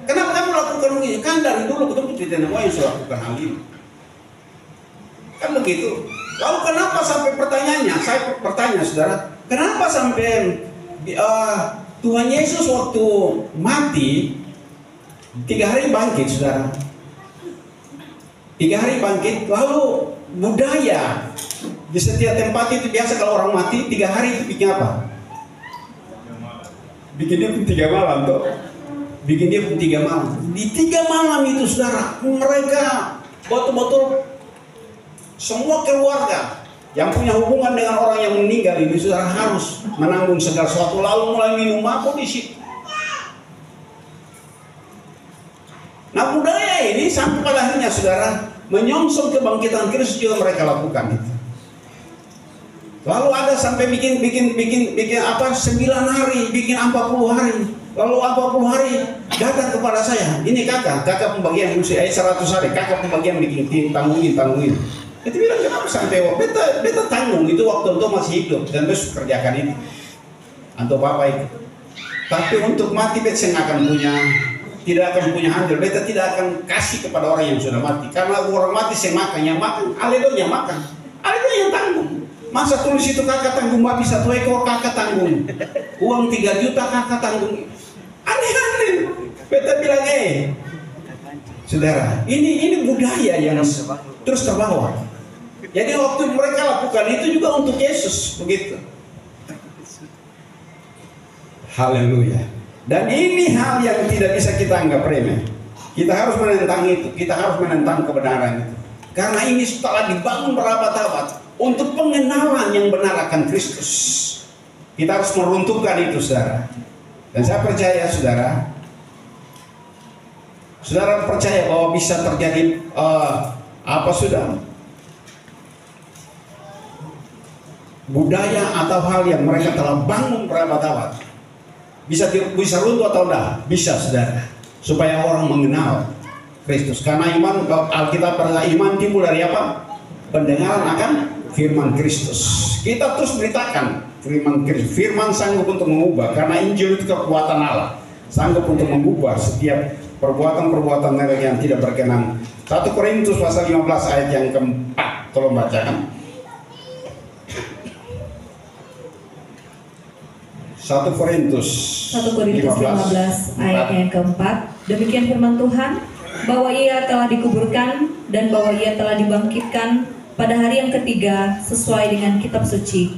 kenapa kamu lakukan ini? Kan dari dulu ketemu di nenek moyang sudah lakukan hal ini. Kan begitu. Lalu kenapa sampai pertanyaannya? Saya bertanya saudara, kenapa sampai Tuhan Yesus waktu mati 3 hari bangkit saudara? 3 hari bangkit, lalu budaya di setiap tempat itu biasa kalau orang mati 3 hari itu bikin apa? Bikin dia 3 malam tuh. Bikin dia 3 malam. Di 3 malam itu saudara, mereka betul-betul semua keluarga yang punya hubungan dengan orang yang meninggal ini saudara harus menanggung segala sesuatu, lalu mulai minum mabuk di situ. Nah budaya ini sampai pada akhirnya saudara menyongsong kebangkitan Kristus juga mereka lakukan itu. Lalu ada sampai bikin apa 9 hari, bikin 40 hari. Lalu 40 hari datang kepada saya, ini kakak pembagian usia 100 hari, kakak pembagian bikin tanggungin. Itu bilang kenapa sampai beta tanggung itu waktu untuk masih hidup dan besok kerjakan itu. Untuk apa itu? Tapi untuk mati beta tidak akan punya handle, beta tidak akan kasih kepada orang yang sudah mati. Karena orang mati yang makan, aledonya makan, aledonya yang tanggung. Masa tulis itu kakak tanggung babi 1 ekor, kakak tanggung uang 3 juta, kakak tanggung. Aneh-aneh. Beta bilang saudara, ini budaya yang terus terbawa. Jadi waktu mereka lakukan itu juga untuk Yesus begitu. Haleluya. Dan ini hal yang tidak bisa kita anggap remeh. Kita harus menentang itu, kita harus menentang kebenaran itu. Karena ini setelah dibangun berabad-abad untuk pengenalan yang benar akan Kristus. Kita harus meruntuhkan itu saudara. Dan saya percaya saudara percaya bahwa bisa terjadi budaya atau hal yang mereka telah bangun berabad-abad bisa runtuh atau tidak? Bisa saudara, supaya orang mengenal Kristus. Karena iman, Alkitab berkata iman timbul dari apa? Pendengaran akan firman Kristus. Kita terus beritakan firman Kristus. Firman sanggup untuk mengubah, karena Injil itu kekuatan Allah, sanggup untuk mengubah setiap perbuatan-perbuatan mereka yang tidak berkenan. 1 Korintus pasal 15 ayat yang keempat, tolong bacakan. 1 Korintus 15 ayat yang keempat, demikian firman Tuhan, bahwa ia telah dikuburkan dan bahwa ia telah dibangkitkan pada hari yang ketiga sesuai dengan kitab suci.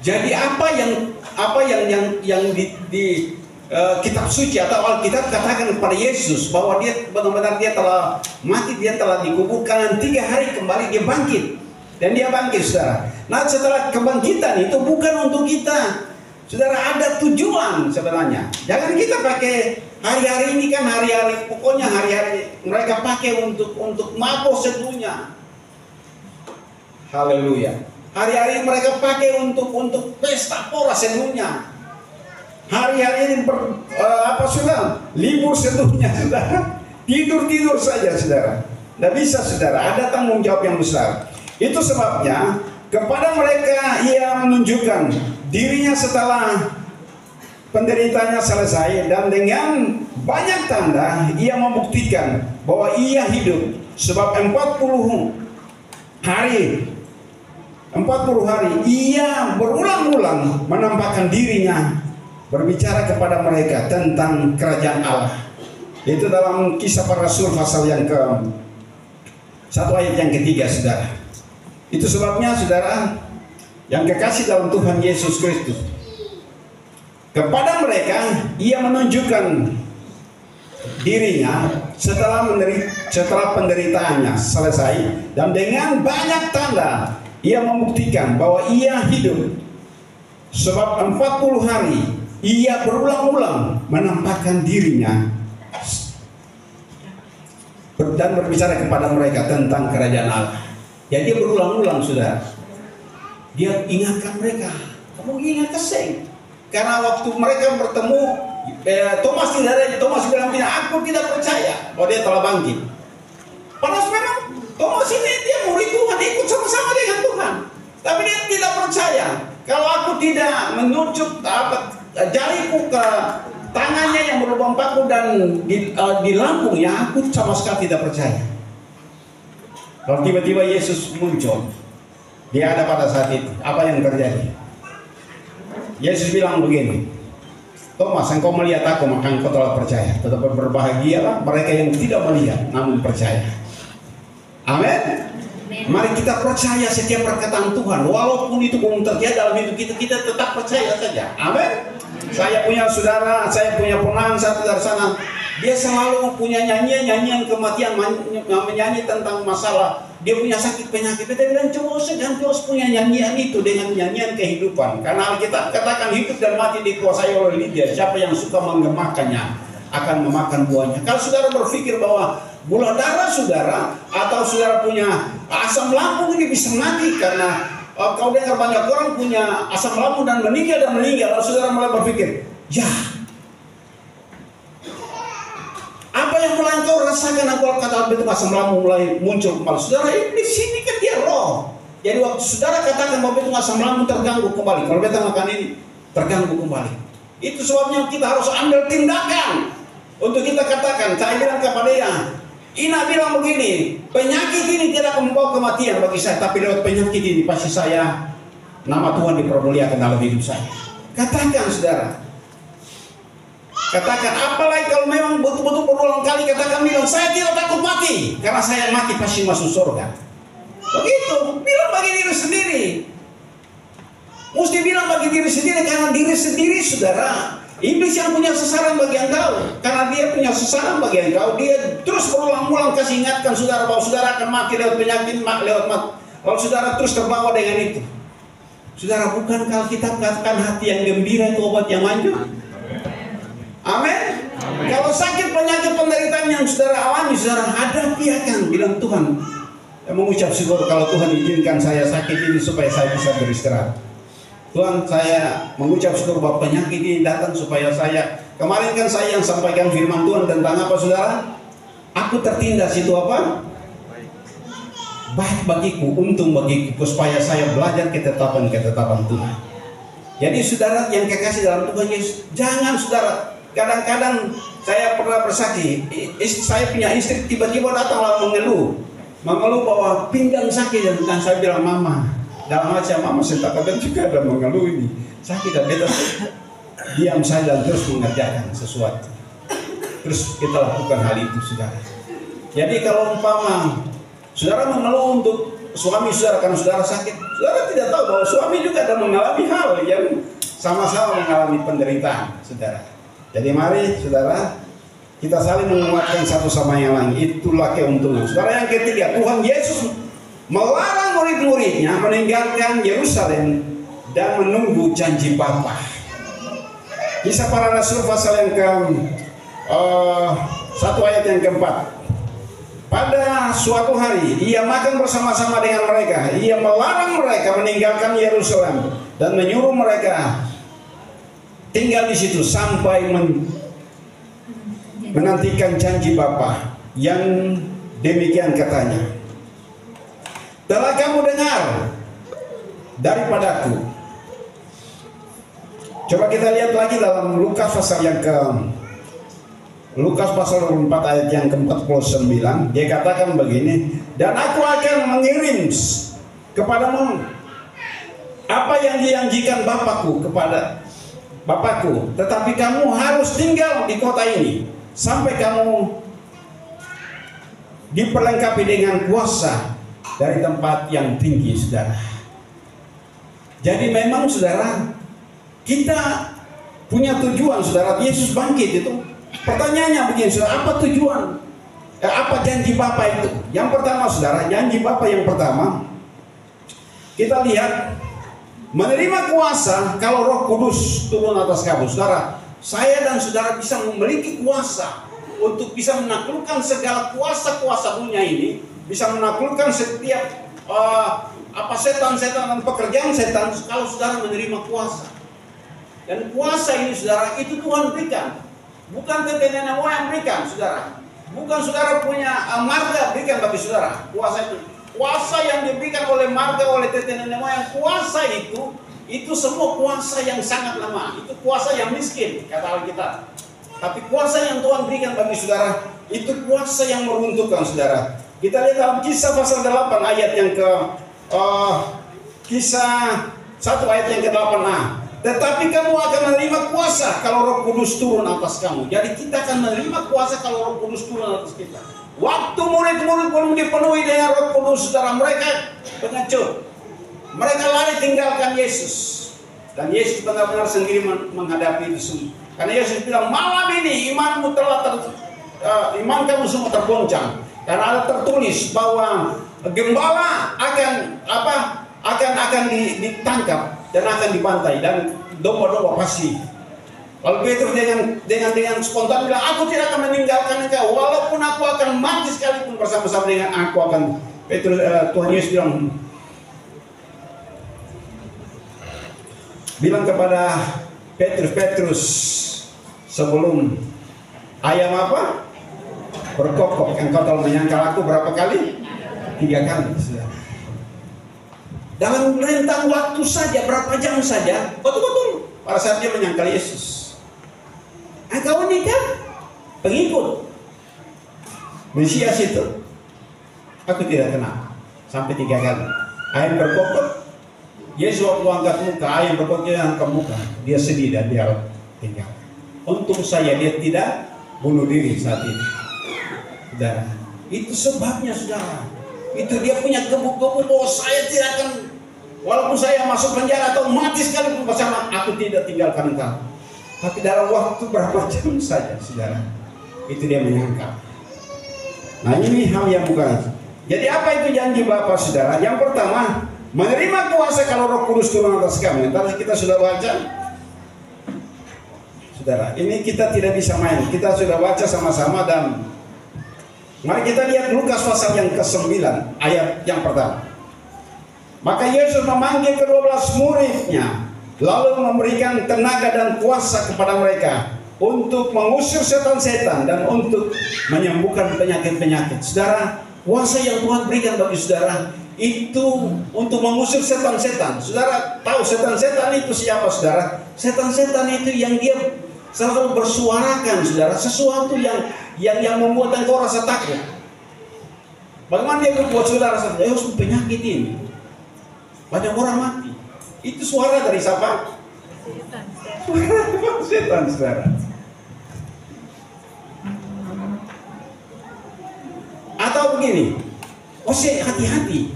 Jadi apa yang di kitab suci atau Alkitab katakan kepada Yesus bahwa dia benar-benar dia telah mati, dia telah dikuburkan dan 3 hari kembali dia bangkit. Dan dia bangkit saudara. Nah setelah kebangkitan itu bukan untuk kita. Saudara, ada tujuan sebenarnya. Jangan kita pakai hari-hari ini kan hari-hari, pokoknya hari-hari mereka pakai untuk mabuk sedunia. Haleluya. Hari-hari mereka pakai untuk pesta pora sedunia. Hari-hari ini libur sedunia saudara. Tidur saja saudara. Tidak bisa saudara, ada tanggung jawab yang besar. Itu sebabnya kepada mereka ia menunjukkan dirinya setelah penderitaannya selesai, dan dengan banyak tanda ia membuktikan bahwa ia hidup. Sebab 40 hari 40 hari ia berulang-ulang menampakkan dirinya, berbicara kepada mereka tentang kerajaan Allah. Itu dalam Kisah Para Rasul pasal yang ke-1 ayat yang ketiga, saudara. Itu sebabnya, saudara, yang kekasih dalam Tuhan Yesus Kristus, kepada mereka ia menunjukkan dirinya setelah penderitaannya selesai, dan dengan banyak tanda ia membuktikan bahwa ia hidup. Sebab 40 hari ia berulang-ulang menampakkan dirinya dan berbicara kepada mereka tentang kerajaan Allah. Jadi dia berulang-ulang, saudara. Dia ingatkan mereka, kamu ingat keseng. Karena waktu mereka bertemu, Thomas bilang, aku tidak percaya bahwa dia telah bangkit. Padahal memang Thomas ini dia murid Tuhan, ikut sama-sama dengan Tuhan. Tapi dia tidak percaya. Kalau aku tidak menunjuk jariku ke tangannya yang berlubang paku dan di lambungnya, aku sama sekali tidak percaya. Lalu tiba-tiba Yesus muncul. Dia ada pada saat itu. Apa yang terjadi? Yesus bilang begini, Thomas, engkau melihat aku, maka engkau telah percaya. Tetapi berbahagialah mereka yang tidak melihat namun percaya. Amin. Mari kita percaya setiap perkataan Tuhan, walaupun itu belum terjadi dalam hidup kita, kita tetap percaya saja. Amin. Saya punya saudara, saya punya ponakan satu dari sana. Dia selalu punya nyanyian kematian, menyanyi tentang masalah. Dia punya sakit penyakit. Kita bilang, coba jangan terus punya nyanyian itu dengan nyanyian kehidupan. Karena kita katakan hidup dan mati dikuasai oleh dia. Siapa yang suka menggemakannya akan memakan buahnya. Kalau saudara berpikir bahwa gula darah saudara atau saudara punya asam lambung ini bisa mati karena kau dengar banyak orang punya asam lambung dan meninggal. Lalu saudara mulai berpikir, ya, apa yang mulai kau rasakan? Aku kata betul asam lambung mulai muncul kembali. Saudara, di sini kan dia roh. Jadi waktu saudara katakan bahwa betul asam lambung terganggu kembali, kalau beta makan ini terganggu kembali. Itu sebabnya kita harus ambil tindakan untuk kita katakan. Saya bilang kepada dia, Ina bilang begini, penyakit ini tidak membawa kematian bagi saya, tapi lewat penyakit ini pasti saya, nama Tuhan dipermuliakan dalam hidup saya. Katakan, saudara. Katakan, apalagi kalau memang betul-betul berulang kali katakan, bilang, saya tidak takut mati, karena saya mati pasti masuk surga. Begitu, bilang bagi diri sendiri. Mesti bilang bagi diri sendiri, karena diri sendiri, saudara, iblis yang punya sasaran bagi engkau. Karena dia punya sasaran bagi engkau, dia terus berulang-ulang kasih ingatkan saudara bahwa saudara akan mati lewat penyakit, lewat mati. Lalu saudara terus terbawa dengan itu. Saudara, bukankah kita katakan hati yang gembira itu obat yang manjur? Amin. Kalau sakit penyakit penderitaan yang saudara alami, saudara hadapi akan bilang, Tuhan, saya mengucap syukur kalau Tuhan izinkan saya sakit ini supaya saya bisa beristirahat. Tuhan, saya mengucap syukur bahwa penyakit ini datang supaya saya, kemarin kan saya yang sampaikan firman Tuhan tentang apa, saudara? Aku tertindas itu apa? Baik bagiku, untung bagiku, supaya saya belajar ketetapan Tuhan. Jadi saudara yang kekasih dalam Tuhan Yesus, jangan saudara, kadang-kadang saya pernah bersaksi, saya punya istri tiba-tiba datang lalu mengeluh bahwa pinggang sakit, dan saya bilang, Mama, dalam hati Mama sentakan juga ada mengeluh ini sakit, dan beta diam saja dan terus mengerjakan sesuatu. Terus kita lakukan hal itu, saudara. Jadi kalau umpama saudara mengeluh untuk suami saudara karena saudara sakit, saudara tidak tahu bahwa suami juga ada mengalami hal yang sama-sama mengalami penderitaan, saudara. Jadi mari saudara, kita saling menguatkan satu sama yang lain. Itulah keuntungan. Saudara, yang ketiga, Tuhan Yesus melarang murid-muridnya meninggalkan Yerusalem dan menunggu janji Bapa. Kisah Para Rasul pasal yang ke-1 ayat yang keempat. Pada suatu hari ia makan bersama-sama dengan mereka. Ia melarang mereka meninggalkan Yerusalem dan menyuruh mereka tinggal di situ sampai menantikan janji Bapa. Yang demikian katanya, telah kamu dengar daripadaku. Coba kita lihat lagi dalam Lukas pasal yang Lukas pasal 24 ayat yang ke-49. Dia katakan begini, dan aku akan mengirim kepadamu apa yang dijanjikan Bapakku kepada Bapakku, tetapi kamu harus tinggal di kota ini sampai kamu diperlengkapi dengan kuasa dari tempat yang tinggi, saudara. Jadi memang saudara, kita punya tujuan, saudara. Yesus bangkit itu, pertanyaannya begini, saudara, apa tujuan? Apa janji Bapa itu? Yang pertama, saudara, janji Bapa yang pertama, kita lihat menerima kuasa kalau Roh Kudus turun atas kamu, saudara. Saya dan saudara bisa memiliki kuasa untuk bisa menaklukkan segala kuasa-kuasa dunia ini, bisa menaklukkan setiap setan-setan dan pekerjaan setan kalau saudara menerima kuasa. Dan kuasa ini, saudara, itu Tuhan berikan, bukan nenek moyang berikan, saudara. Bukan saudara punya marga berikan bagi saudara. Kuasa itu, kuasa yang diberikan oleh marga, oleh nenek moyang, kuasa itu semua kuasa yang sangat lemah. Itu kuasa yang miskin, kata Alkitab. Tapi kuasa yang Tuhan berikan bagi saudara, itu kuasa yang meruntuhkan, saudara. Kita lihat dalam Kisah pasal 8 ayat yang ke Kisah 1 ayat yang ke-8a. Tetapi kamu akan menerima kuasa kalau Roh Kudus turun atas kamu. Jadi kita akan menerima kuasa kalau Roh Kudus turun atas kita. Waktu murid-murid belum dipenuhi dengan Roh Kudus, saudara, mereka pengecut. Mereka lari tinggalkan Yesus. Dan Yesus benar-benar sendiri menghadapi itu semua. Karena Yesus bilang, malam ini iman kamu semua tergoncang. Karena ada tertulis bahwa gembala akan ditangkap dan akan dibantai, dan domba-domba pasti. Lalu Petrus dengan spontan bilang, aku tidak akan meninggalkan engkau, walaupun aku akan mati sekalipun bersama-sama dengan aku akan. Tuhan Yesus bilang kepada Petrus, sebelum ayam berkokok, engkau telah menyangkal aku berapa kali? 3 kali. Dalam rentang waktu saja, berapa jam saja, betul-betul pada saat dia menyangkal Yesus. Engkau ini kan pengikut Mesias itu. Aku tidak kenal. Sampai 3 kali. Ayam berkokok, Yesus waktu angkat muka, ayam berkokoknya angkat muka. Dia sedih dan dia tinggal. Untung saya dia tidak bunuh diri saat ini. Saudara, itu sebabnya, saudara. Itu dia punya gebu-gebu bahwa saya tidak akan, walaupun saya masuk penjara atau mati sekalipun bersama, aku tidak tinggalkan engkau. Tapi dalam waktu berapa jam saja, saudara, itu dia menyangkal. Nah, ini hal yang bukan. Jadi apa itu janji Bapa, saudara? Yang pertama, menerima kuasa kalau Roh Kudus turun atas kami. Tadi kita sudah baca, saudara. Ini kita tidak bisa main. Kita sudah baca sama-sama, dan mari kita lihat Lukas pasal yang ke-9 ayat yang pertama. Maka Yesus memanggil ke-12 muridnya, lalu memberikan tenaga dan kuasa kepada mereka untuk mengusir setan-setan dan untuk menyembuhkan penyakit-penyakit. Saudara, kuasa yang Tuhan berikan bagi saudara itu untuk mengusir setan-setan. Saudara tahu setan-setan itu siapa, saudara? Setan-setan itu yang dia selalu bersuarakan, saudara, sesuatu yang membuat engkau rasa takut. Bagaimana dia membuat saudara rasa takut? Penyakit ini, banyak orang mati. Itu suara dari siapa? Suara setan, saudara. Atau begini, hati-hati.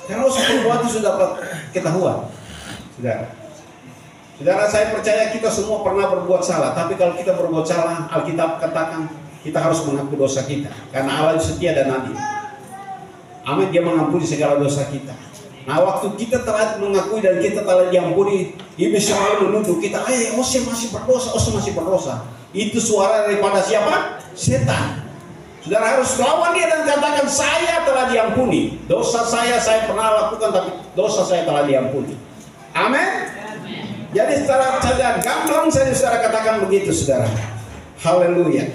Karena sesuatu sudah dapat ketahuan, saudara. Saudara, saya percaya kita semua pernah berbuat salah. Tapi kalau kita berbuat salah, Alkitab katakan kita harus mengaku dosa kita. Karena Allah setia dan adil. Amin, dia mengampuni segala dosa kita. Nah, waktu kita telah mengakui dan kita telah diampuni, iblis selalu menuduh kita, Ose masih berdosa. Itu suara daripada siapa? Setan. Saudara harus lawan dia dan katakan, saya telah diampuni. Dosa saya pernah lakukan, tapi dosa saya telah diampuni. Amin. Jadi secara gamblang saja saudara katakan begitu, saudara. Haleluya.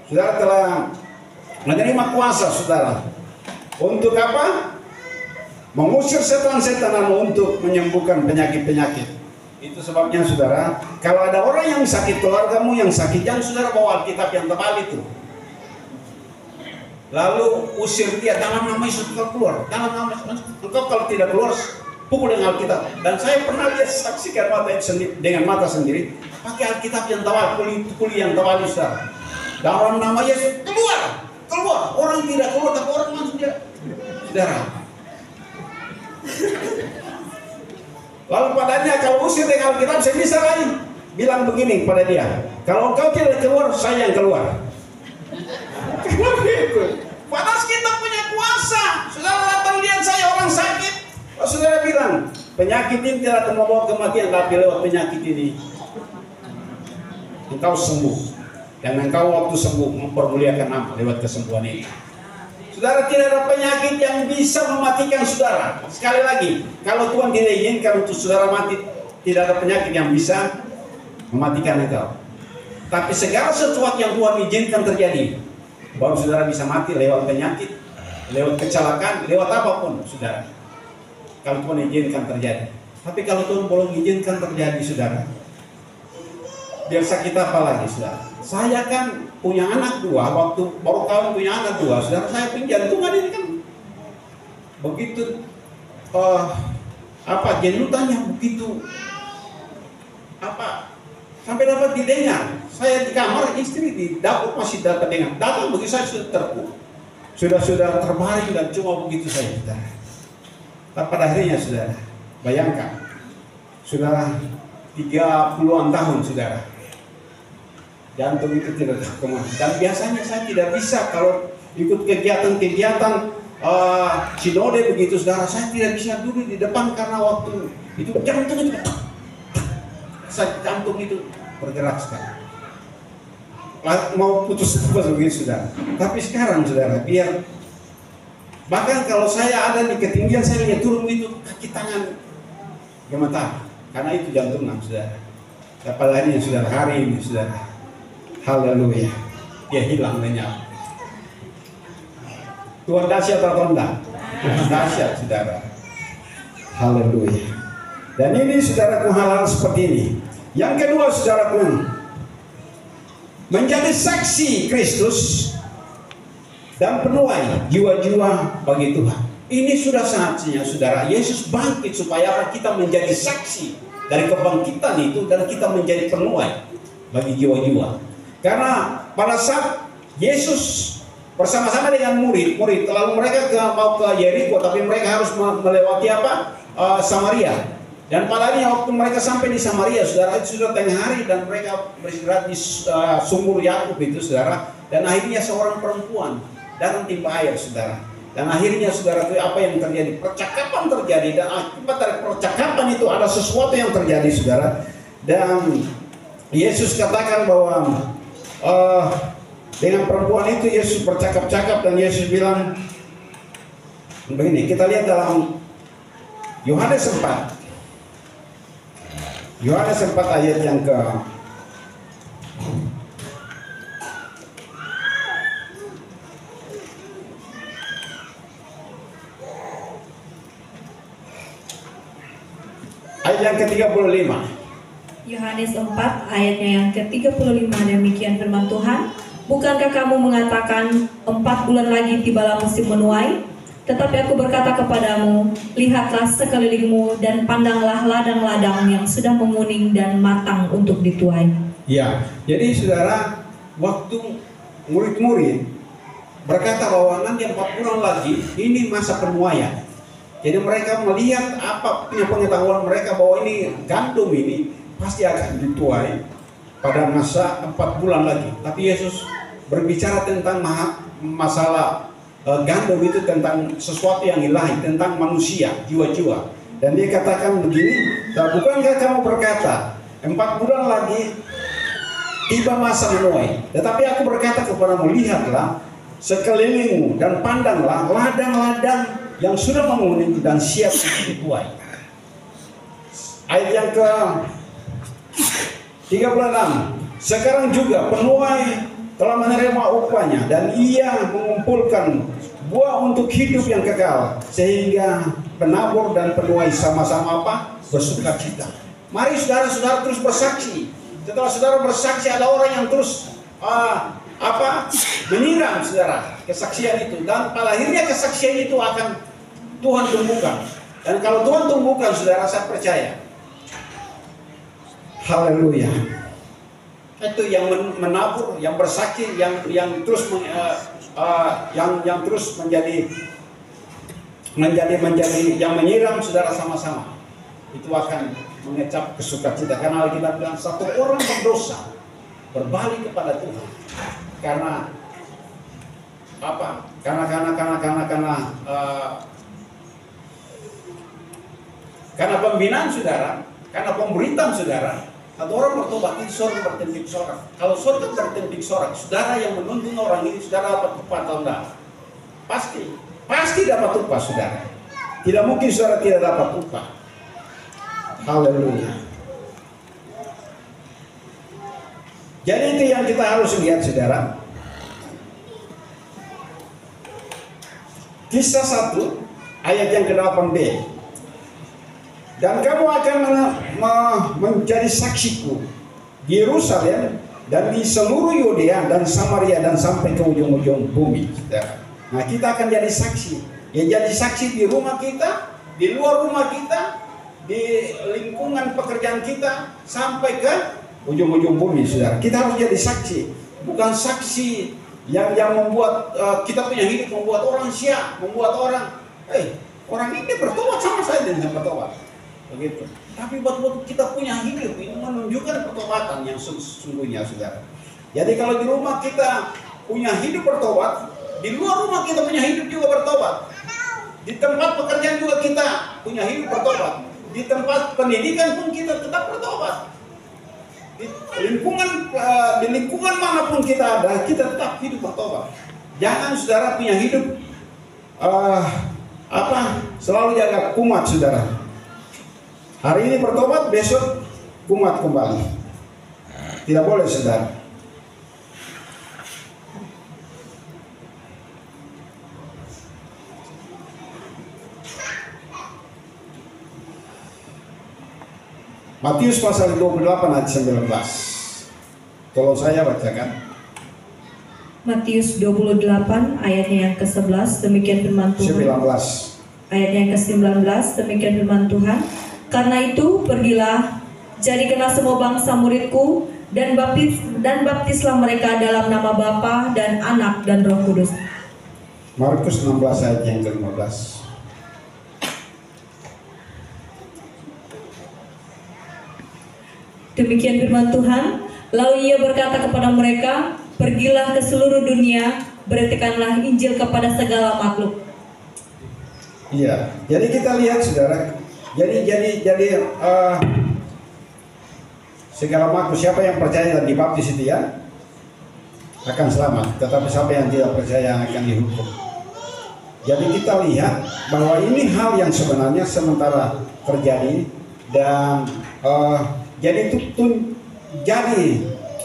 Saudara telah menerima kuasa, saudara. Untuk apa? Mengusir setan-setan dan untuk menyembuhkan penyakit-penyakit. Itu sebabnya, saudara, kalau ada orang yang sakit, keluargamu yang sakit, jangan saudara bawa Alkitab yang tebal itu. Lalu usir dia, dalam nama Yesus kau keluar. Dalam nama Yesus, engkau kalau tidak keluar, pukul dengan Alkitab. Dan saya pernah lihat saksikan dengan mata sendiri pakai Alkitab yang tebal, kuli yang tebal, saudara. Dalam nama Yesus keluar. Orang tidak keluar, tapi orang masuk dia, saudara. Lalu padanya kalau usir dengan Alkitab, saya bisa lagi bilang begini pada dia, kalau engkau tidak keluar, saya yang keluar. Kenapa itu? Padahal kita punya kuasa. Saudara datang lihat saya orang sakit, saudara bilang penyakit ini tidak akan membawa kematian, tapi lewat penyakit ini engkau sembuh. Dan engkau waktu sembuh mempermuliakan nama lewat kesembuhan ini. Saudara, tidak ada penyakit yang bisa mematikan saudara. Sekali lagi, kalau Tuhan tidak izinkan untuk saudara mati, tidak ada penyakit yang bisa mematikan engkau. Tapi segala sesuatu yang Tuhan izinkan terjadi, baru saudara bisa mati lewat penyakit, lewat kecelakaan, lewat apapun, saudara. Kalau Tuhan izinkan terjadi. Tapi kalau Tuhan belum izinkan terjadi, saudara, biar sakit apa lagi, saudara? Saya kan punya anak 2, waktu baru kawin punya anak 2, saudara, saya punya jantungan ini kan begitu jenutannya begitu sampai dapat didengar. Saya di kamar, istri di dapur masih dapat dengar. Datang begitu saya sudah terpukul, sudah terbaring dan cuma begitu saja, saudara. Tapi pada akhirnya, saudara, bayangkan, sudah 30-an tahun, saudara, jantung itu tidak kemana. Dan biasanya saya tidak bisa kalau ikut kegiatan-kegiatan sinode begitu, saudara, saya tidak bisa duduk di depan karena waktu itu jantung itu jantung itu bergerak sekali, mau putus begitu, saudara. Tapi sekarang, saudara, biar bahkan kalau saya ada di ketinggian, saya lihat turun itu kaki tangan gemetar karena itu jantungan, saudara. Apalagi saudara, hari ini, saudara, haleluya, dia hilang lenyap. Tuhan dahsyat atau enggak? Dahsyat, saudara. Haleluya. Dan ini, saudaraku, hal-hal seperti ini. Yang kedua, saudaraku, menjadi saksi Kristus dan penuai jiwa-jiwa bagi Tuhan. Ini sudah saatnya, saudara. Yesus bangkit supaya kita menjadi saksi dari kebangkitan itu dan kita menjadi penuai bagi jiwa-jiwa. Karena pada saat Yesus bersama-sama dengan murid-murid, lalu mereka mau ke Yeriko, tapi mereka harus melewati Samaria. Dan pada akhirnya waktu mereka sampai di Samaria, saudara, itu sudah tengah hari dan mereka beristirahat di sumur Yakub itu, saudara. Dan akhirnya seorang perempuan datang timpa air, saudara. Dan akhirnya, saudara, itu apa yang terjadi? Percakapan terjadi, dan akibat dari percakapan itu ada sesuatu yang terjadi, saudara. Dan Yesus katakan bahwa dengan perempuan itu Yesus bercakap-cakap, dan Yesus bilang begini. Kita lihat dalam Yohanes 4 ayat yang ke ayat yang ke-35. Yohanes 4 ayatnya yang ke-35, demikian firman Tuhan. Bukankah kamu mengatakan 4 bulan lagi tibalah musim menuai? Tetapi aku berkata kepadamu, lihatlah sekelilingmu dan pandanglah ladang-ladang yang sudah menguning dan matang untuk dituai. Ya, jadi saudara, waktu murid-murid berkata bahwa nanti 4 bulan lagi ini masa penuaian. Jadi mereka melihat punya pengetahuan mereka bahwa ini gandum ini pasti akan dituai pada masa 4 bulan lagi. Tapi Yesus berbicara tentang masalah gandum itu, tentang sesuatu yang ilahi, tentang manusia, jiwa-jiwa. Dan dia katakan begini, bukankah kamu berkata 4 bulan lagi tiba masa menuai? Tetapi aku berkata kepadamu, lihatlah sekelilingmu dan pandanglah ladang-ladang yang sudah menguning dan siap untuk dituai. Ayat yang ke-36, sekarang juga penuai telah menerima upahnya dan ia mengumpulkan buah untuk hidup yang kekal, sehingga penabur dan penuai sama-sama bersuka cita. Mari saudara-saudara terus bersaksi. Setelah saudara bersaksi, ada orang yang terus menyiram, saudara, kesaksian itu, dan pada akhirnya kesaksian itu akan Tuhan tumbuhkan. Dan kalau Tuhan tumbuhkan, saudara, saya percaya. Haleluya. Itu yang menabur, yang bersaksi, yang terus yang terus menjadi yang menyiram, saudara, sama-sama. Itu akan mengecap kesukacita. Karena Alkitab bilang satu orang berdosa berbalik kepada Tuhan. Karena apa? Karena pembinaan saudara, karena pemberitaan saudara, satu orang bertobat itu sorga bertindik sorak. Kalau sorga bertindik sorak, saudara yang menuntun orang ini, saudara dapat upah atau enggak? Pasti dapat upah, saudara. Tidak mungkin saudara tidak dapat upah. Haleluya. Jadi itu yang kita harus lihat, saudara. Kisah 1 ayat yang ke-8b. Dan kamu akan menjadi saksiku di Yerusalem dan di seluruh Yudea dan Samaria dan sampai ke ujung-ujung bumi. Nah, kita akan jadi saksi. Ya, jadi saksi di rumah kita, di luar rumah kita, di lingkungan pekerjaan kita, sampai ke ujung-ujung bumi, saudara. Kita harus jadi saksi, bukan saksi yang membuat kita punya hidup, membuat orang siap, membuat orang, orang ini bertobat sama saya dengan bertobat. Begitu. Tapi buat kita punya hidup ini menunjukkan pertobatan yang sesungguhnya, saudara. Jadi kalau di rumah kita punya hidup bertobat, di luar rumah kita punya hidup juga bertobat. Di tempat pekerjaan juga kita punya hidup bertobat. Di tempat pendidikan pun kita tetap bertobat. Di lingkungan manapun kita ada, kita tetap hidup bertobat. Jangan saudara punya hidup selalu jaga kumat, saudara. Hari ini bertobat, besok kumat kembali. Tidak boleh, saudara. Matius pasal 28 ayat 19. Tolong saya bacakan. Matius 28 ayatnya yang ke-11, demikian firman Tuhan. 19. Ayatnya yang ke-19, demikian firman Tuhan. Karena itu pergilah, jadikanlah semua bangsa muridku, dan baptislah mereka dalam nama Bapa dan Anak dan Roh Kudus. Markus 16 ayat yang ke-15. Demikian firman Tuhan. Lalu ia berkata kepada mereka, pergilah ke seluruh dunia, beritakanlah Injil kepada segala makhluk. Iya, jadi kita lihat, saudara. Jadi segala makhluk, siapa yang percaya dan dibaptis itu ya akan selamat. Tetapi siapa yang tidak percaya akan dihukum. Jadi kita lihat bahwa ini hal yang sebenarnya sementara terjadi dan jadi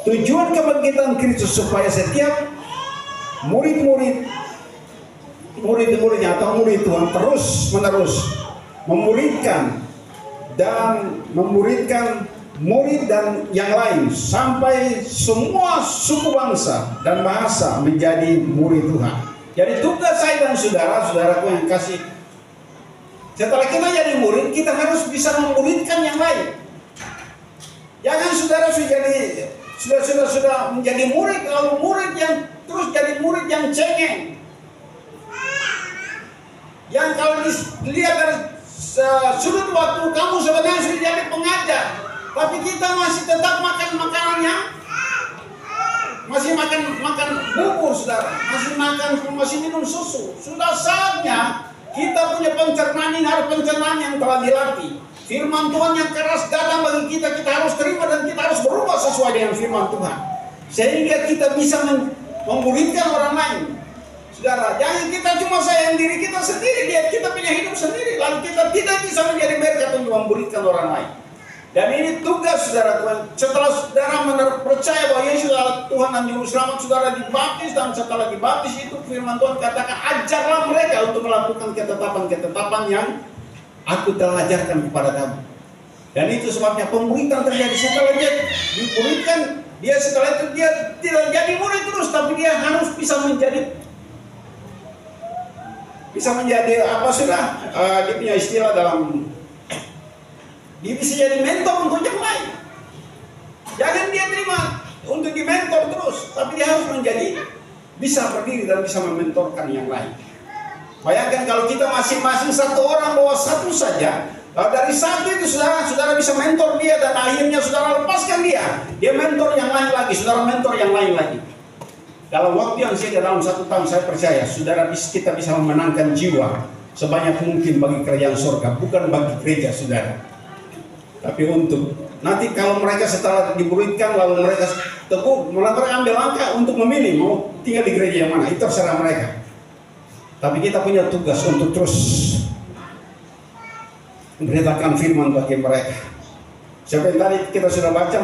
tujuan kebangkitan Kristus supaya setiap murid-muridnya atau murid Tuhan terus menerus memuridkan murid dan yang lain sampai semua suku bangsa dan bahasa menjadi murid Tuhan. Jadi tugas saya dan saudara-saudaraku yang kasih, setelah kita jadi murid, kita harus bisa memuridkan yang lain. Jangan saudara sudah menjadi murid, lalu murid yang terus jadi murid yang cengeng. Yang kalau dilihat dari sudut waktu, kamu sebenarnya sudah jadi pengajar, tapi kita masih tetap makan makanan yang masih makan bubur, saudara, masih minum susu. Sudah saatnya kita punya pencernaan yang telah dilatih. Firman Tuhan yang keras datang bagi kita, kita harus terima dan kita harus berubah sesuai dengan firman Tuhan, sehingga kita bisa memuridkan orang lain. Saudara, jangan kita cuma sayang diri kita sendiri, lihat kita punya hidup sendiri, lalu kita tidak bisa menjadi berkat untuk memuridkan orang lain. Dan ini tugas saudara Tuhan. Setelah saudara percaya bahwa Yesus adalah Tuhan dan Juru Selamat, saudara dibaptis, dan setelah dibaptis itu firman Tuhan katakan, ajarlah mereka untuk melakukan ketetapan-ketetapan yang aku telah ajarkan kepada kamu. Dan itu sebabnya pemuridan terjadi. Setelah dia dimuridkan, setelah itu dia tidak jadi murid terus, tapi dia harus bisa menjadi bisa menjadi apa sudah dia punya istilah dalam, dia bisa jadi mentor untuk yang lain. Jangan dia terima untuk di mentor terus, tapi dia harus menjadi bisa berdiri dan bisa mementorkan yang lain. Bayangkan kalau kita masing-masing satu orang bawa satu saja, dari satu itu saudara bisa mentor dia dan akhirnya saudara lepaskan dia mentor yang lain lagi, saudara mentor yang lain lagi. Dalam waktu yang singkat, dalam 1 tahun, saya percaya kita bisa memenangkan jiwa sebanyak mungkin bagi kerajaan surga, bukan bagi gereja saudara, tapi untuk nanti kalau mereka setelah dimuridkan lalu mereka teguh, mereka ambil langkah untuk memilih mau tinggal di gereja yang mana, itu terserah mereka. Tapi kita punya tugas untuk terus memberitakan firman bagi mereka. Seperti tadi kita sudah baca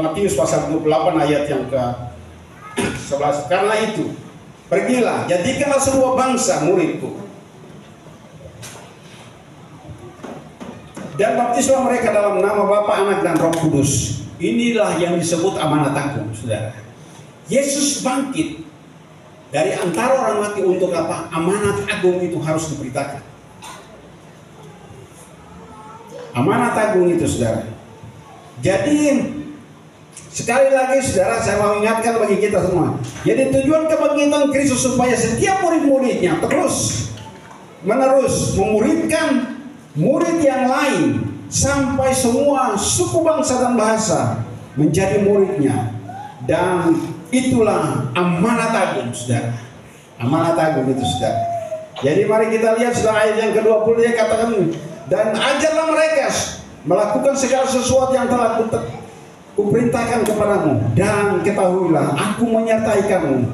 Matius pasal 28 ayat yang ke-11. Karena itu, pergilah, jadikanlah semua bangsa muridku, dan baptislah mereka dalam nama Bapa, Anak, dan Roh Kudus. Inilah yang disebut amanat agung, saudara. Yesus bangkit dari antara orang mati untuk apa? Amanat agung itu harus diberitakan. Amanat agung itu, saudara. Jadi sekali lagi saudara, saya mau ingatkan bagi kita semua. Jadi tujuan kebangkitan Kristus supaya setiap murid-muridnya terus menerus memuridkan murid yang lain sampai semua suku, bangsa, dan bahasa menjadi muridnya. Dan itulah amanat agung, saudara. Amanat agung itu, saudara. Jadi mari kita lihat saudara, ayat yang ke-20 dia katakan, dan ajarlah mereka melakukan segala sesuatu yang telah kuperintahkan kepadamu, dan ketahuilah aku menyertai kamu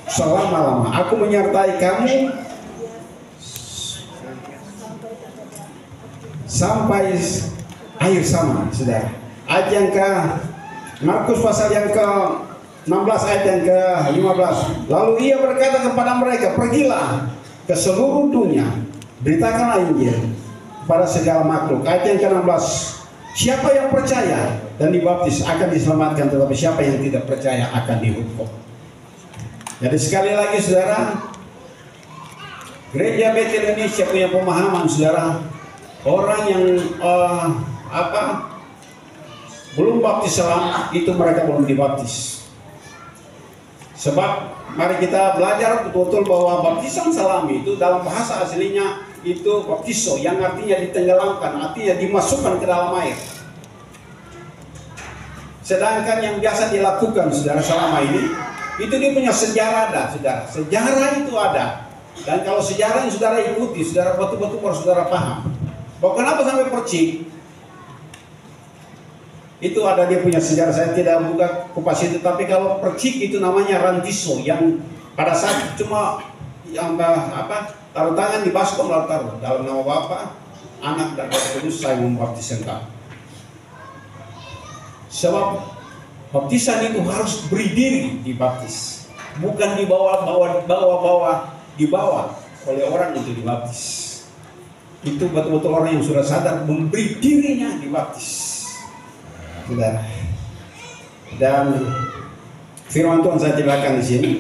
selama-lama. Aku menyertai kamu sampai akhir zaman, saudara. Ayat yang ke Markus pasal yang ke-16 ayat yang ke-15. Lalu ia berkata kepada mereka, pergilah ke seluruh dunia, beritakanlah Injil pada segala makhluk. Ayat yang ke-16, siapa yang percaya dan dibaptis akan diselamatkan, tetapi siapa yang tidak percaya akan dihukum. Jadi sekali lagi saudara, Gereja Betel Indonesia punya pemahaman, saudara, orang yang belum baptis salam itu mereka belum dibaptis. Sebab mari kita belajar betul-betul bahwa baptisan salam itu dalam bahasa aslinya itu baptiso, yang artinya ditenggelamkan, artinya dimasukkan ke dalam air. Sedangkan yang biasa dilakukan saudara selama ini, itu dia punya sejarah ada, saudara. Sejarah itu ada. Dan kalau sejarah yang saudara ikuti, saudara betul-betul harus saudara paham bahwa kenapa sampai percik itu ada dia punya sejarah. Saya tidak buka kupas itu, tapi kalau percik itu namanya rantiso, yang pada saat cuma yang taruh tangan di baskom, lalu taruh dalam nama Bapa, Anak, dan Roh Kudus, saya membaptis engkau. Sebab baptisan itu harus berdiri dibaptis, bukan dibawa oleh orang untuk dibaptis. Itu betul-betul orang yang sudah sadar memberi dirinya dibaptis, saudara. Dan firman Tuhan saya tibakan di sini.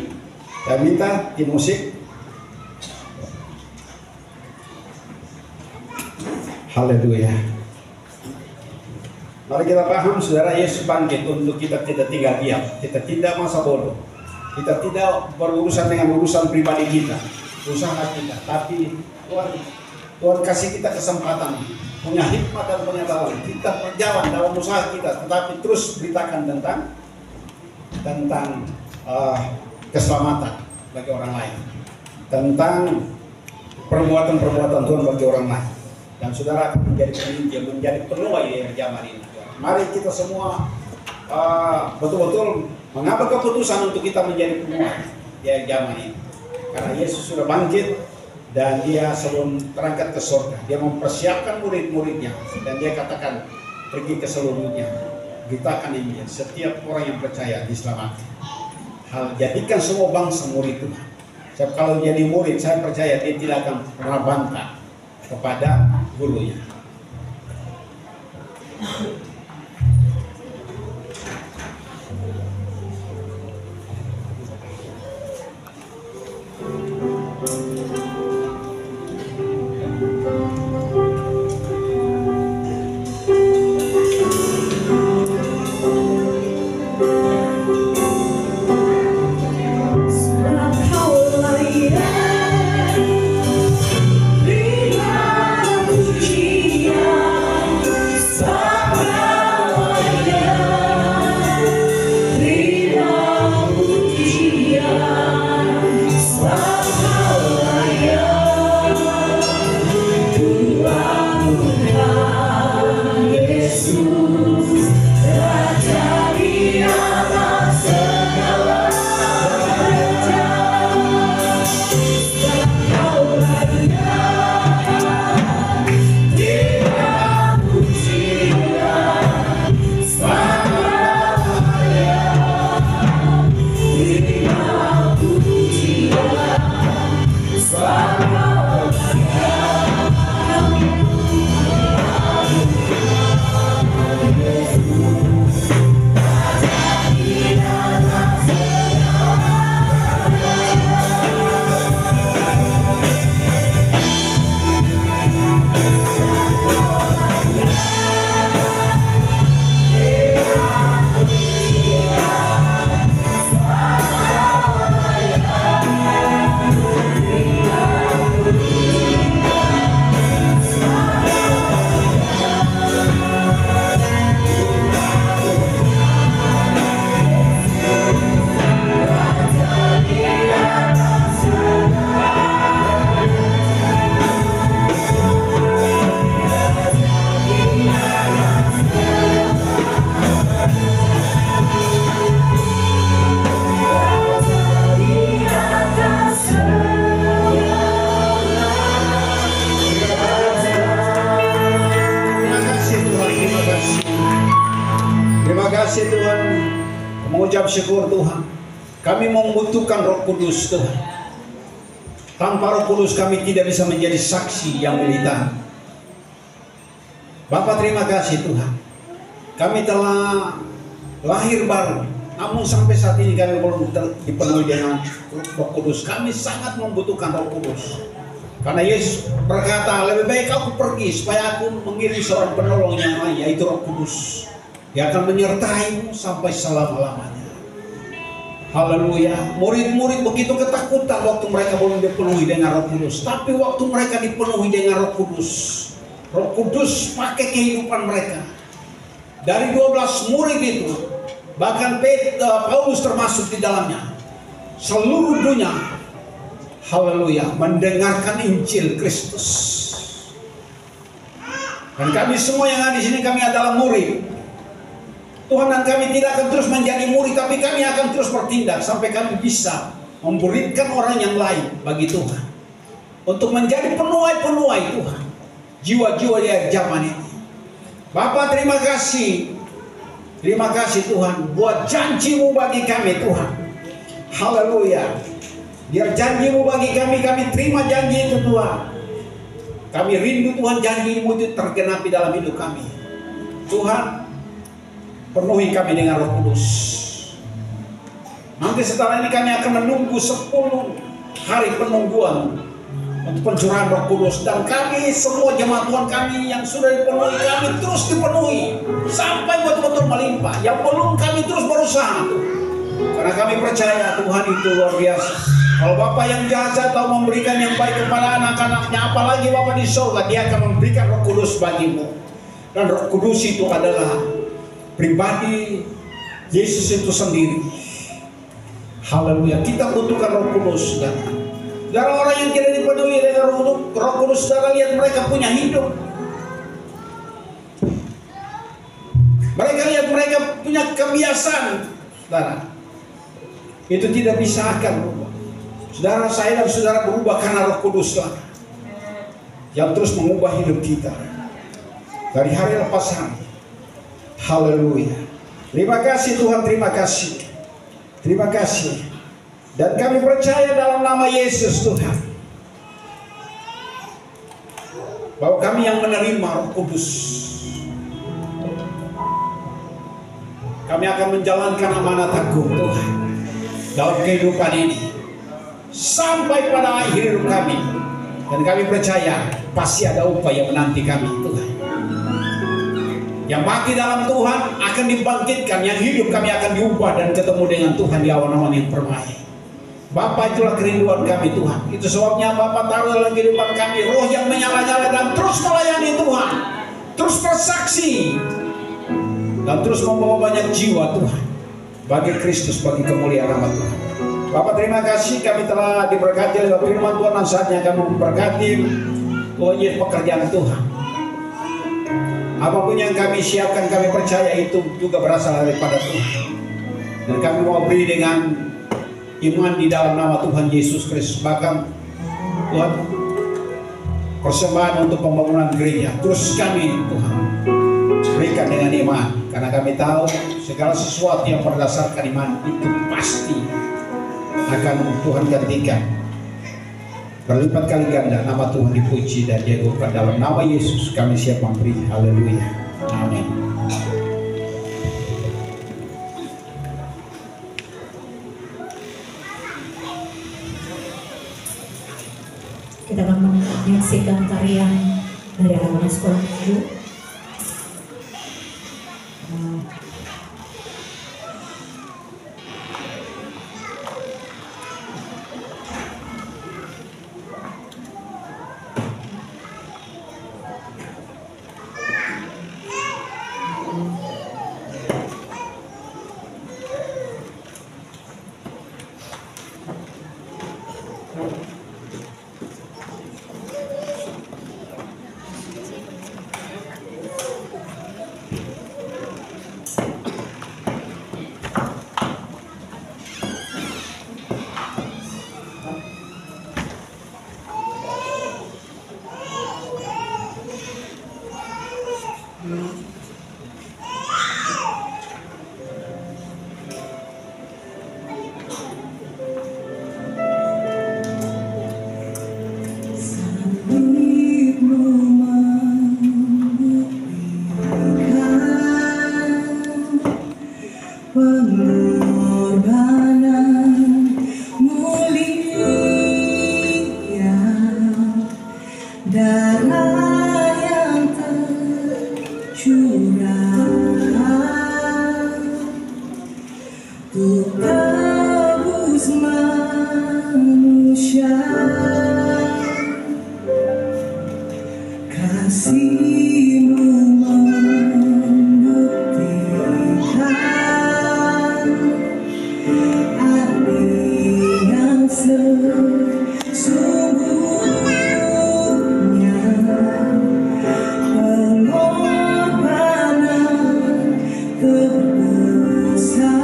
Saya minta di musik. Haleluya. Mari kita paham saudara, Yesus bangkit untuk kita tidak tinggal diam. Kita tidak masa bodoh. Kita tidak berurusan dengan urusan pribadi kita, usaha kita. Tapi Tuhan kasih kita kesempatan, punya hikmat dan pengetahuan. Kita berjalan dalam usaha kita, tetapi terus beritakan tentang keselamatan bagi orang lain, tentang perbuatan-perbuatan Tuhan bagi orang lain. Dan saudara akan menjadi penginjil, menjadi penuai yang zaman ini. Mari kita semua betul-betul mengambil keputusan untuk kita menjadi penuai yang zaman ini. Karena Yesus sudah bangkit dan dia sebelum berangkat ke surga, dia mempersiapkan murid-muridnya, dan dia katakan pergi ke seluruh dunia, beritakan Injil, setiap orang yang percaya diselamatkan. Jadikan semua bangsa murid Tuhan. Sebab kalau jadi murid, saya percaya dia tidak akan pernah bantah kepada gurunya. mengucap syukur Tuhan. Kami membutuhkan Roh Kudus Tuhan. Tanpa Roh Kudus kami tidak bisa menjadi saksi yang militan. Bapa, terima kasih Tuhan. Kami telah lahir baru, namun sampai saat ini kami belum dipenuhi dengan Roh Kudus. Kami sangat membutuhkan Roh Kudus. Karena Yesus berkata, lebih baik aku pergi supaya aku mengirim seorang penolong yang lain, yaitu Roh Kudus. Dia akan menyertaimu sampai selama-lamanya. Haleluya. Murid-murid begitu ketakutan waktu mereka belum dipenuhi dengan Roh Kudus. Tapi waktu mereka dipenuhi dengan Roh Kudus pakai kehidupan mereka. Dari 12 murid itu, bahkan Paulus termasuk di dalamnya, seluruh dunia, haleluya, mendengarkan Injil Kristus. Dan kami semua yang ada di sini, kami adalah murid Tuhan, dan kami tidak akan terus menjadi murid, tapi kami akan terus bertindak sampai kami bisa memberitkan orang yang lain bagi Tuhan, untuk menjadi penuai-penuai Tuhan, jiwa-jiwa di akhir zaman ini. Bapa, terima kasih Tuhan buat janji-Mu bagi kami Tuhan. Haleluya. Biar janji-Mu bagi kami terima janji itu Tuhan. Kami rindu Tuhan, janji-Mu itu tergenapi dalam hidup kami. Tuhan, penuhi kami dengan Roh Kudus. Nanti setelah ini kami akan menunggu 10 hari penungguan untuk pencurahan Roh Kudus. Dan kami semua jemaat Tuhan kami yang sudah dipenuhi, kami terus dipenuhi sampai betul-betul melimpah. Yang belum, kami terus berusaha, karena kami percaya Tuhan itu luar biasa. Kalau Bapa yang jasa atau memberikan yang baik kepada anak-anaknya, apalagi Bapa di surga, Dia akan memberikan Roh Kudus bagimu. Dan Roh Kudus itu adalah pribadi Yesus itu sendiri. Haleluya. Kita butuhkan Roh Kudus. Dan orang yang tidak dipenuhi dengan Roh Kudus, saudara, lihat mereka punya hidup. Mereka lihat mereka punya kebiasaan, saudara. Itu tidak bisa akan berubah. Saudara, saya dan saudara berubah karena Roh Kudus lah yang terus mengubah hidup kita dari hari lepas hari. Haleluya. Terima kasih Tuhan, terima kasih. Terima kasih. Dan kami percaya dalam nama Yesus Tuhan, bahwa kami yang menerima Roh Kudus, kami akan menjalankan amanat agung Tuhan dalam kehidupan ini sampai pada akhir hidup kami. Dan kami percaya pasti ada upah yang menanti kami Tuhan. Yang mati dalam Tuhan akan dibangkitkan, yang hidup kami akan diubah dan ketemu dengan Tuhan di awan-awan yang permai. Bapa, itulah kerinduan kami Tuhan. Itu sebabnya Bapa taruh dalam kehidupan kami roh yang menyala-nyala dan terus melayani Tuhan, terus bersaksi, dan terus membawa banyak jiwa Tuhan bagi Kristus, bagi kemuliaan nama Tuhan. Bapak, terima kasih kami telah diberkati oleh firman Tuhan, dan saatnya kami memberkati Tuhan pekerjaan Tuhan. Apapun yang kami siapkan, kami percaya itu juga berasal daripada Tuhan. Dan kami mau beri dengan iman di dalam nama Tuhan Yesus Kristus. Bahkan Tuhan, persembahan untuk pembangunan gereja terus kami Tuhan berikan dengan iman, karena kami tahu segala sesuatu yang berdasarkan iman itu pasti akan Tuhan gantikan berlipat kali ganda. Nama Tuhan dipuji dan diagungkan. Dalam nama Yesus kami siap memberi. Haleluya. Amin. Kita akan menyaksikan tarian dari anak-anak sekolah minggu. Ku tebus manusia, kasih-Mu membuktikan arti yang sesungguhnya, pengorbanan terbesar.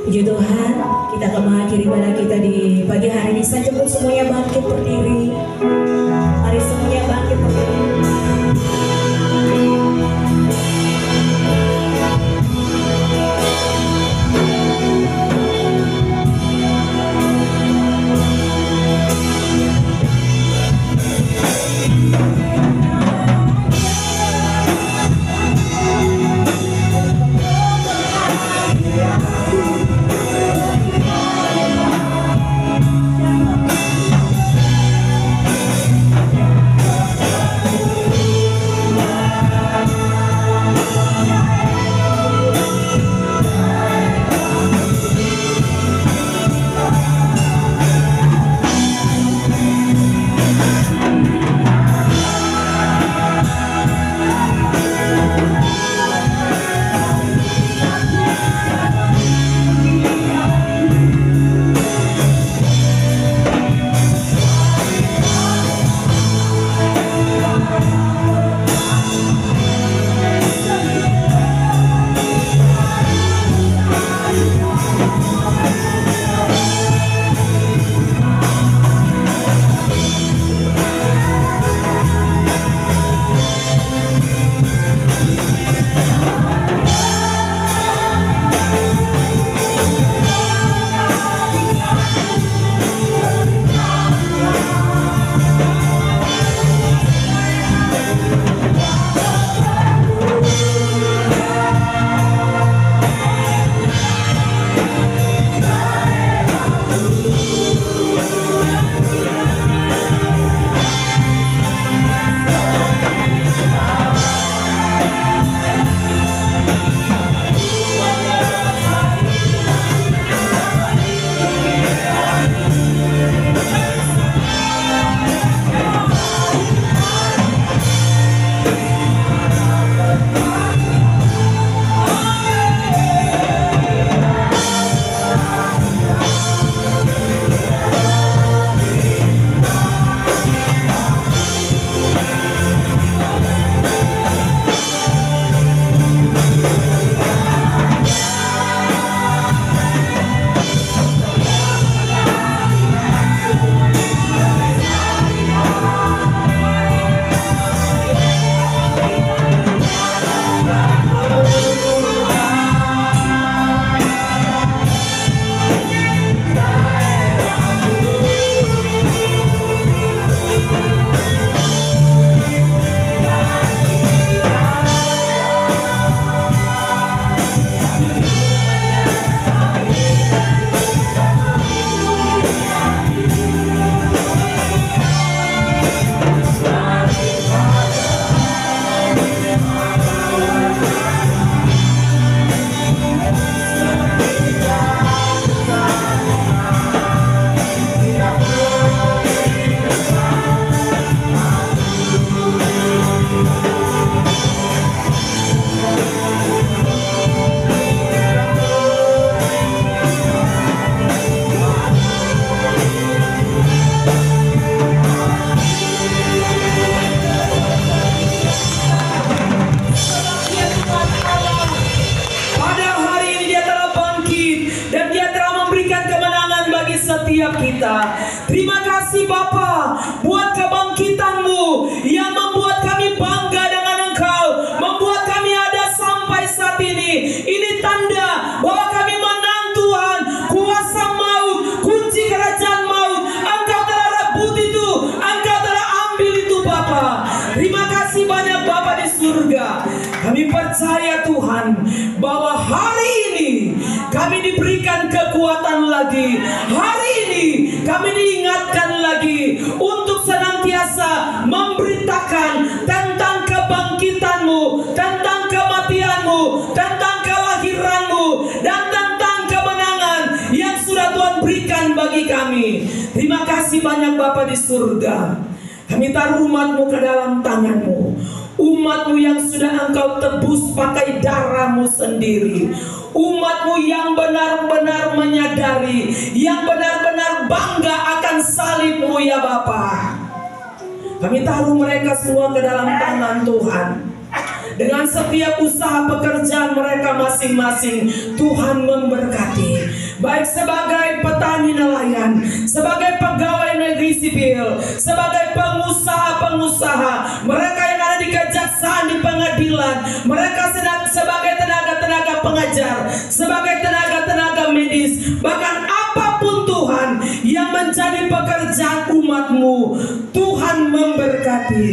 Puji Tuhan, kita akan mengakhiri ibadah kita di pagi hari ini. Saya jemput semuanya bangkit berdiri. Mari semuanya bangkit berdiri. setiap kita. Terima kasih Bapa buat kebangkitan-Mu yang membuat kami bangga dengan Engkau, membuat kami ada sampai saat ini. Ini tanda bahwa kami menang Tuhan. Kuasa maut, kunci kerajaan maut, Engkau telah rebut itu, Engkau telah ambil itu Bapa. Terima kasih banyak Bapa di surga. Kami percaya Tuhan bahwa hari ini kami diberikan kekuatan lagi. Hari ini kami diingatkan lagi untuk senantiasa memberitakan tentang kebangkitan-Mu, tentang kematian-Mu, tentang kelahiran-Mu, dan tentang kemenangan yang sudah Tuhan berikan bagi kami. Terima kasih banyak Bapa di surga. Kami taruh umat-Mu ke dalam tangan-Mu. Umat-Mu yang sudah Engkau tebus pakai darah-Mu sendiri. Umat-Mu yang benar-benar menyadari, yang benar-benar bangga akan salib-Mu ya Bapa. Kami taruh mereka semua ke dalam tangan Tuhan. Dengan setiap usaha pekerjaan mereka masing-masing, Tuhan memberkati. Baik sebagai petani nelayan, sebagai pegawai negeri sipil, sebagai pengusaha-pengusaha, mereka yang ada di kejaksaan, di pengadilan, mereka sedang sebagai tenaga-tenaga pengajar, sebagai tenaga-tenaga medis, bahkan apapun Tuhan yang menjadi pekerjaan umat-Mu, Tuhan memberkati.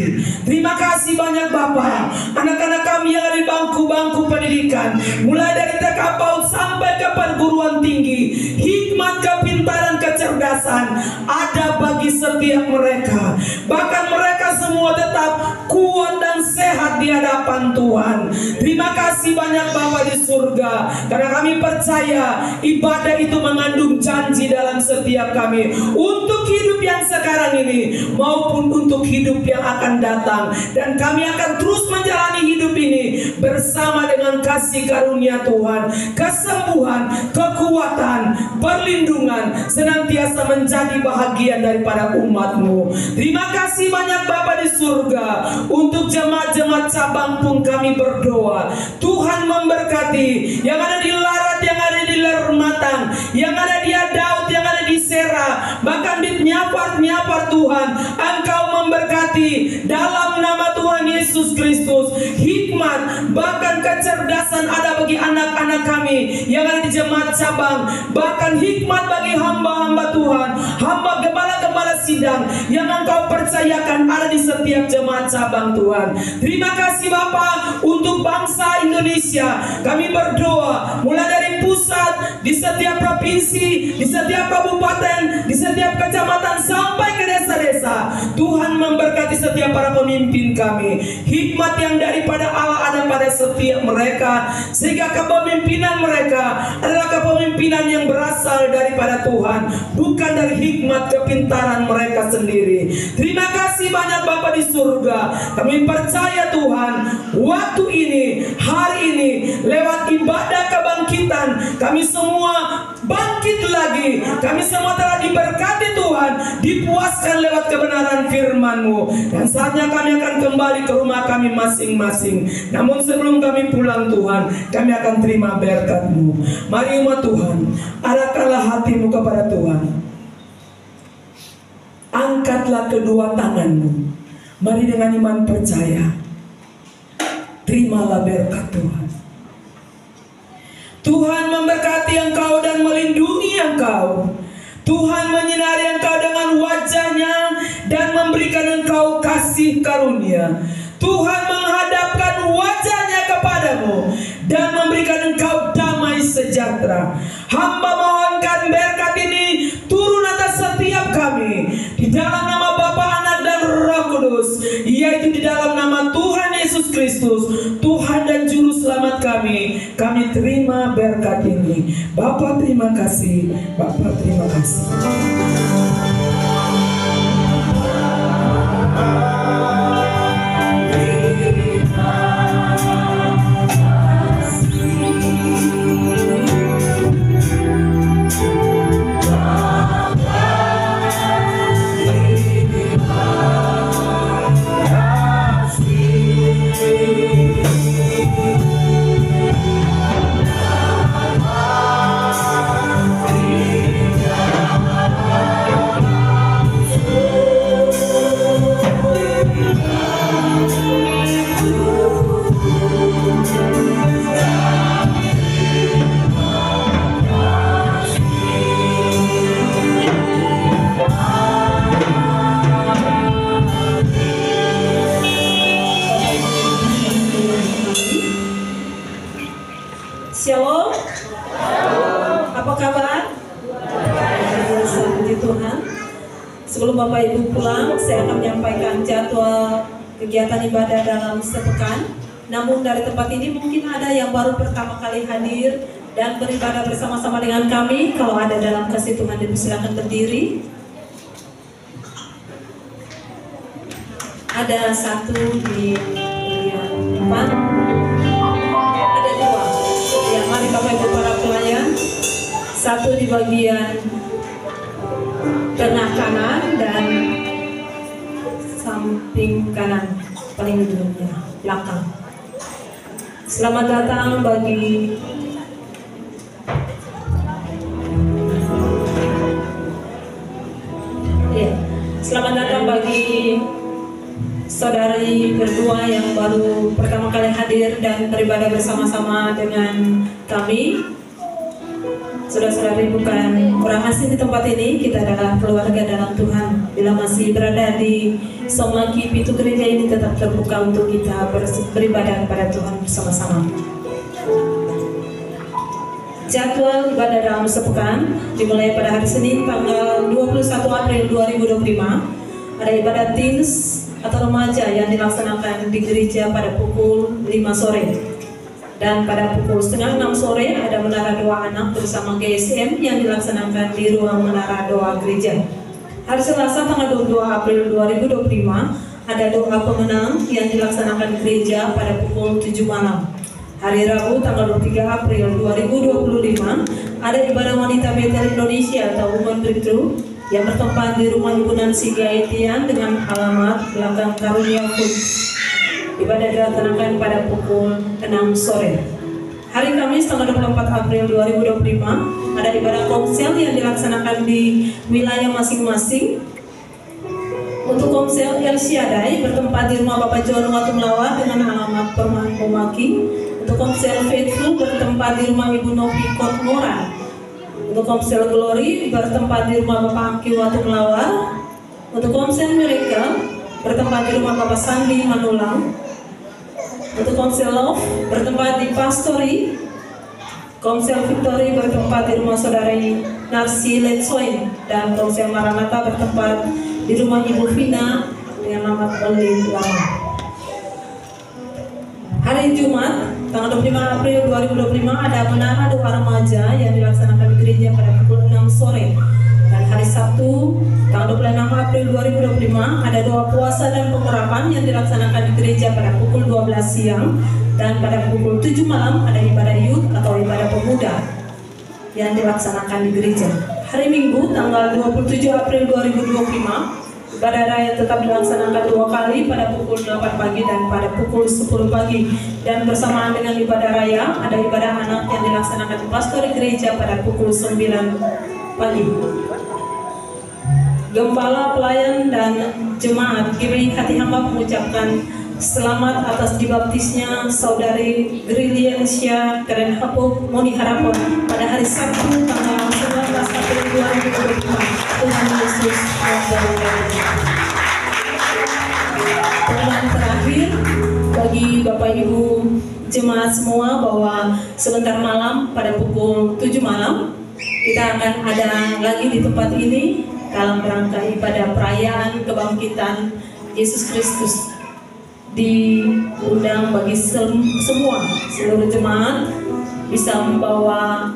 Terima kasih banyak Bapa. Anak-anak kami yang ada di bangku-bangku pendidikan, mulai dari TK PAUD sampai ke perguruan tinggi, hikmat, kepintaran, kecerdasan ada bagi setiap mereka. Bahkan mereka semua tetap kuat dan sehat di di hadapan Tuhan. Terima kasih banyak Bapa di surga, karena kami percaya ibadah itu mengandung janji dalam setiap kami, untuk hidup yang sekarang ini maupun untuk hidup yang akan datang. Dan kami akan terus menjalani hidup ini bersama dengan kasih karunia Tuhan, kesembuhan, kekuatan, perlindungan senantiasa menjadi bahagian daripada umat-Mu. Terima kasih banyak Bapa di surga. Untuk jemaat-jemaat cabang pun kami berdoa, Tuhan memberkati yang ada di Larat, yang ada di Lermatang, yang ada di Adaut, yang ada di Serah, bahkan di Nyapar Tuhan. Engkau memberkati dalam nama Tuhan Yesus Kristus. Hikmat bahkan kecerdasan ada bagi anak-anak kami yang ada di jemaat cabang, bahkan hikmat bagi hamba-hamba Tuhan, hamba gembala-gembala sidang yang Engkau percayakan ada di setiap jemaat cabang Tuhan. Terima kasih Bapa untuk bangsa Indonesia. Kami berdoa mulai dari pusat, di setiap provinsi, di setiap kabupaten, di setiap kecamatan sampai ke desa-desa. Tuhan memberkati setiap para pemimpin kami. Hikmat yang daripada Allah ada pada setiap mereka, sehingga kepemimpinan mereka adalah kepemimpinan yang berasal daripada Tuhan, bukan dari hikmat kepintaran mereka sendiri. Terima kasih banyak Bapa di surga. Kami percaya Tuhan, waktu ini, hari ini, lewat ibadah kebangkitan, kami semua bangkit lagi. Kami semua telah diberkati Tuhan, dipuaskan lewat kebenaran firman-Mu. Dan saatnya kami akan kembali ke rumah kami masing-masing. Namun sebelum kami pulang Tuhan, kami akan terima berkat-Mu. Mari umat Tuhan, arahkanlah hatimu kepada Tuhan. Angkatlah kedua tanganmu. Mari dengan iman percaya, terimalah berkat Tuhan. Tuhan memberkati engkau dan melindungi engkau. Tuhan menyinari engkau dengan wajah-Nya dan memberikan engkau kasih karunia. Tuhan menghadapkan wajah-Nya kepadamu dan memberikan engkau damai sejahtera. Hamba mohonkan berkat ini turun atas setiap kami, di dalam nama Bapa, Anak dan Roh Kudus, yaitu di dalam nama Tuhan Yesus Kristus, Tuhan dan Juru Selamat kami. Kami terima berkat ini. Bapa terima kasih, Bapa terima kasih. Shalom. Apa kabar? Puji Tuhan. Sebelum Bapak Ibu pulang, saya akan menyampaikan jadwal kegiatan ibadah dalam sepekan. Namun dari tempat ini mungkin ada yang baru pertama kali hadir dan beribadah bersama-sama dengan kami. Kalau ada dalam kasih Tuhan, silakan berdiri. Ada satu di bagian depan. Ada dua. Ya, mari Bapak Ibu para pelayan. Satu di bagian tengah kanan dan samping kanan, paling ujungnya belakang. Selamat datang bagi selamat datang bagi saudari berdua yang baru pertama kali hadir dan beribadah bersama-sama dengan kami. Saudara-saudari bukan orang asing di tempat ini, kita adalah keluarga dalam Tuhan. Bila masih berada di Somaki, pintu gereja ini tetap terbuka untuk kita beribadah kepada Tuhan bersama-sama. Jadwal ibadah dalam sepekan dimulai pada hari Senin tanggal 21 April 2025. Ada ibadah teens atau remaja yang dilaksanakan di gereja pada pukul 5 sore. Dan pada pukul setengah 6 sore ada menara doa anak bersama GSM yang dilaksanakan di ruang menara doa gereja. Hari Selasa tanggal 22 April 2025 ada doa pemenang yang dilaksanakan di gereja pada pukul 7 malam. Hari Rabu tanggal 23 April 2025 ada ibadah wanita Bethel Indonesia atau Women Breakthrough yang bertempat di rumah Ibu Nancy Gaetian dengan alamat belakang Karunia Food. Ibadah dilaksanakan pada pukul 6 sore. Hari Kamis tanggal 24 April 2025 ada ibadah komsel yang dilaksanakan di wilayah masing-masing. Untuk komsel El Shaddai bertempat di rumah Bapak John Watumlawa dengan alamat Perumahan Pomaki. Untuk komsel Faithful bertempat di rumah Ibu Novi Kotmora. Untuk komsel Glory bertempat di rumah Bapak Angki Watumlawa. Untuk komsel Miracle bertempat di rumah Bapak Sandi Manulang. Untuk komsel Love bertempat di Pastori. Komsel Victory bertempat di rumah Saudari Narsi Letsoin. Dan komsel Maranatha bertempat di rumah Ibu Vina dengan nama Olin Lama. Hari Jumat tanggal 25 April 2025 ada menara doa remaja yang dilaksanakan di gereja pada pukul 6 sore. Dan hari Sabtu tanggal 26 April 2025 ada doa puasa dan pengurapan yang dilaksanakan di gereja pada pukul 12 siang. Dan pada pukul 7 malam ada ibadah youth atau ibadah pemuda yang dilaksanakan di gereja. Hari Minggu tanggal 27 April 2025 ibadah raya tetap dilaksanakan 2 kali pada pukul 8 pagi dan pada pukul 10 pagi. Dan bersamaan dengan ibadah raya ada ibadah anak yang dilaksanakan di pastori gereja pada pukul 9 pagi. Gembala, pelayan, dan jemaat GBI Hati Hamba mengucapkan selamat atas dibaptisnya Saudari Griliansya Keren Hapuk Moni Harapon pada hari Sabtu tanggal 19 April 2025. Tuhan Yesus memberkati. Pengumuman terakhir bagi Bapak Ibu jemaat semua bahwa sebentar malam pada pukul 7 malam kita akan ada lagi di tempat ini dalam rangka ibadah perayaan kebangkitan Yesus Kristus. Diundang bagi seluruh jemaat bisa membawa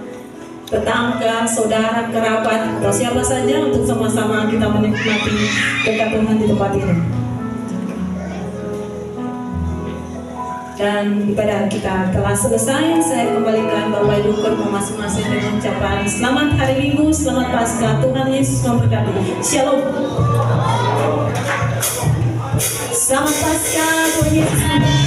tetangga, saudara, kerabat atau siapa saja untuk sama-sama kita menikmati dekat Tuhan di tempat ini. Dan ibadah kita telah selesai. Saya kembalikan Bapak Ibu ke rumah masing-masing dengan ucapan selamat hari Minggu, selamat Paskah, Tuhan Yesus memberkati. Shalom. Selamat Paskah, Tuhan Yesus memberkati.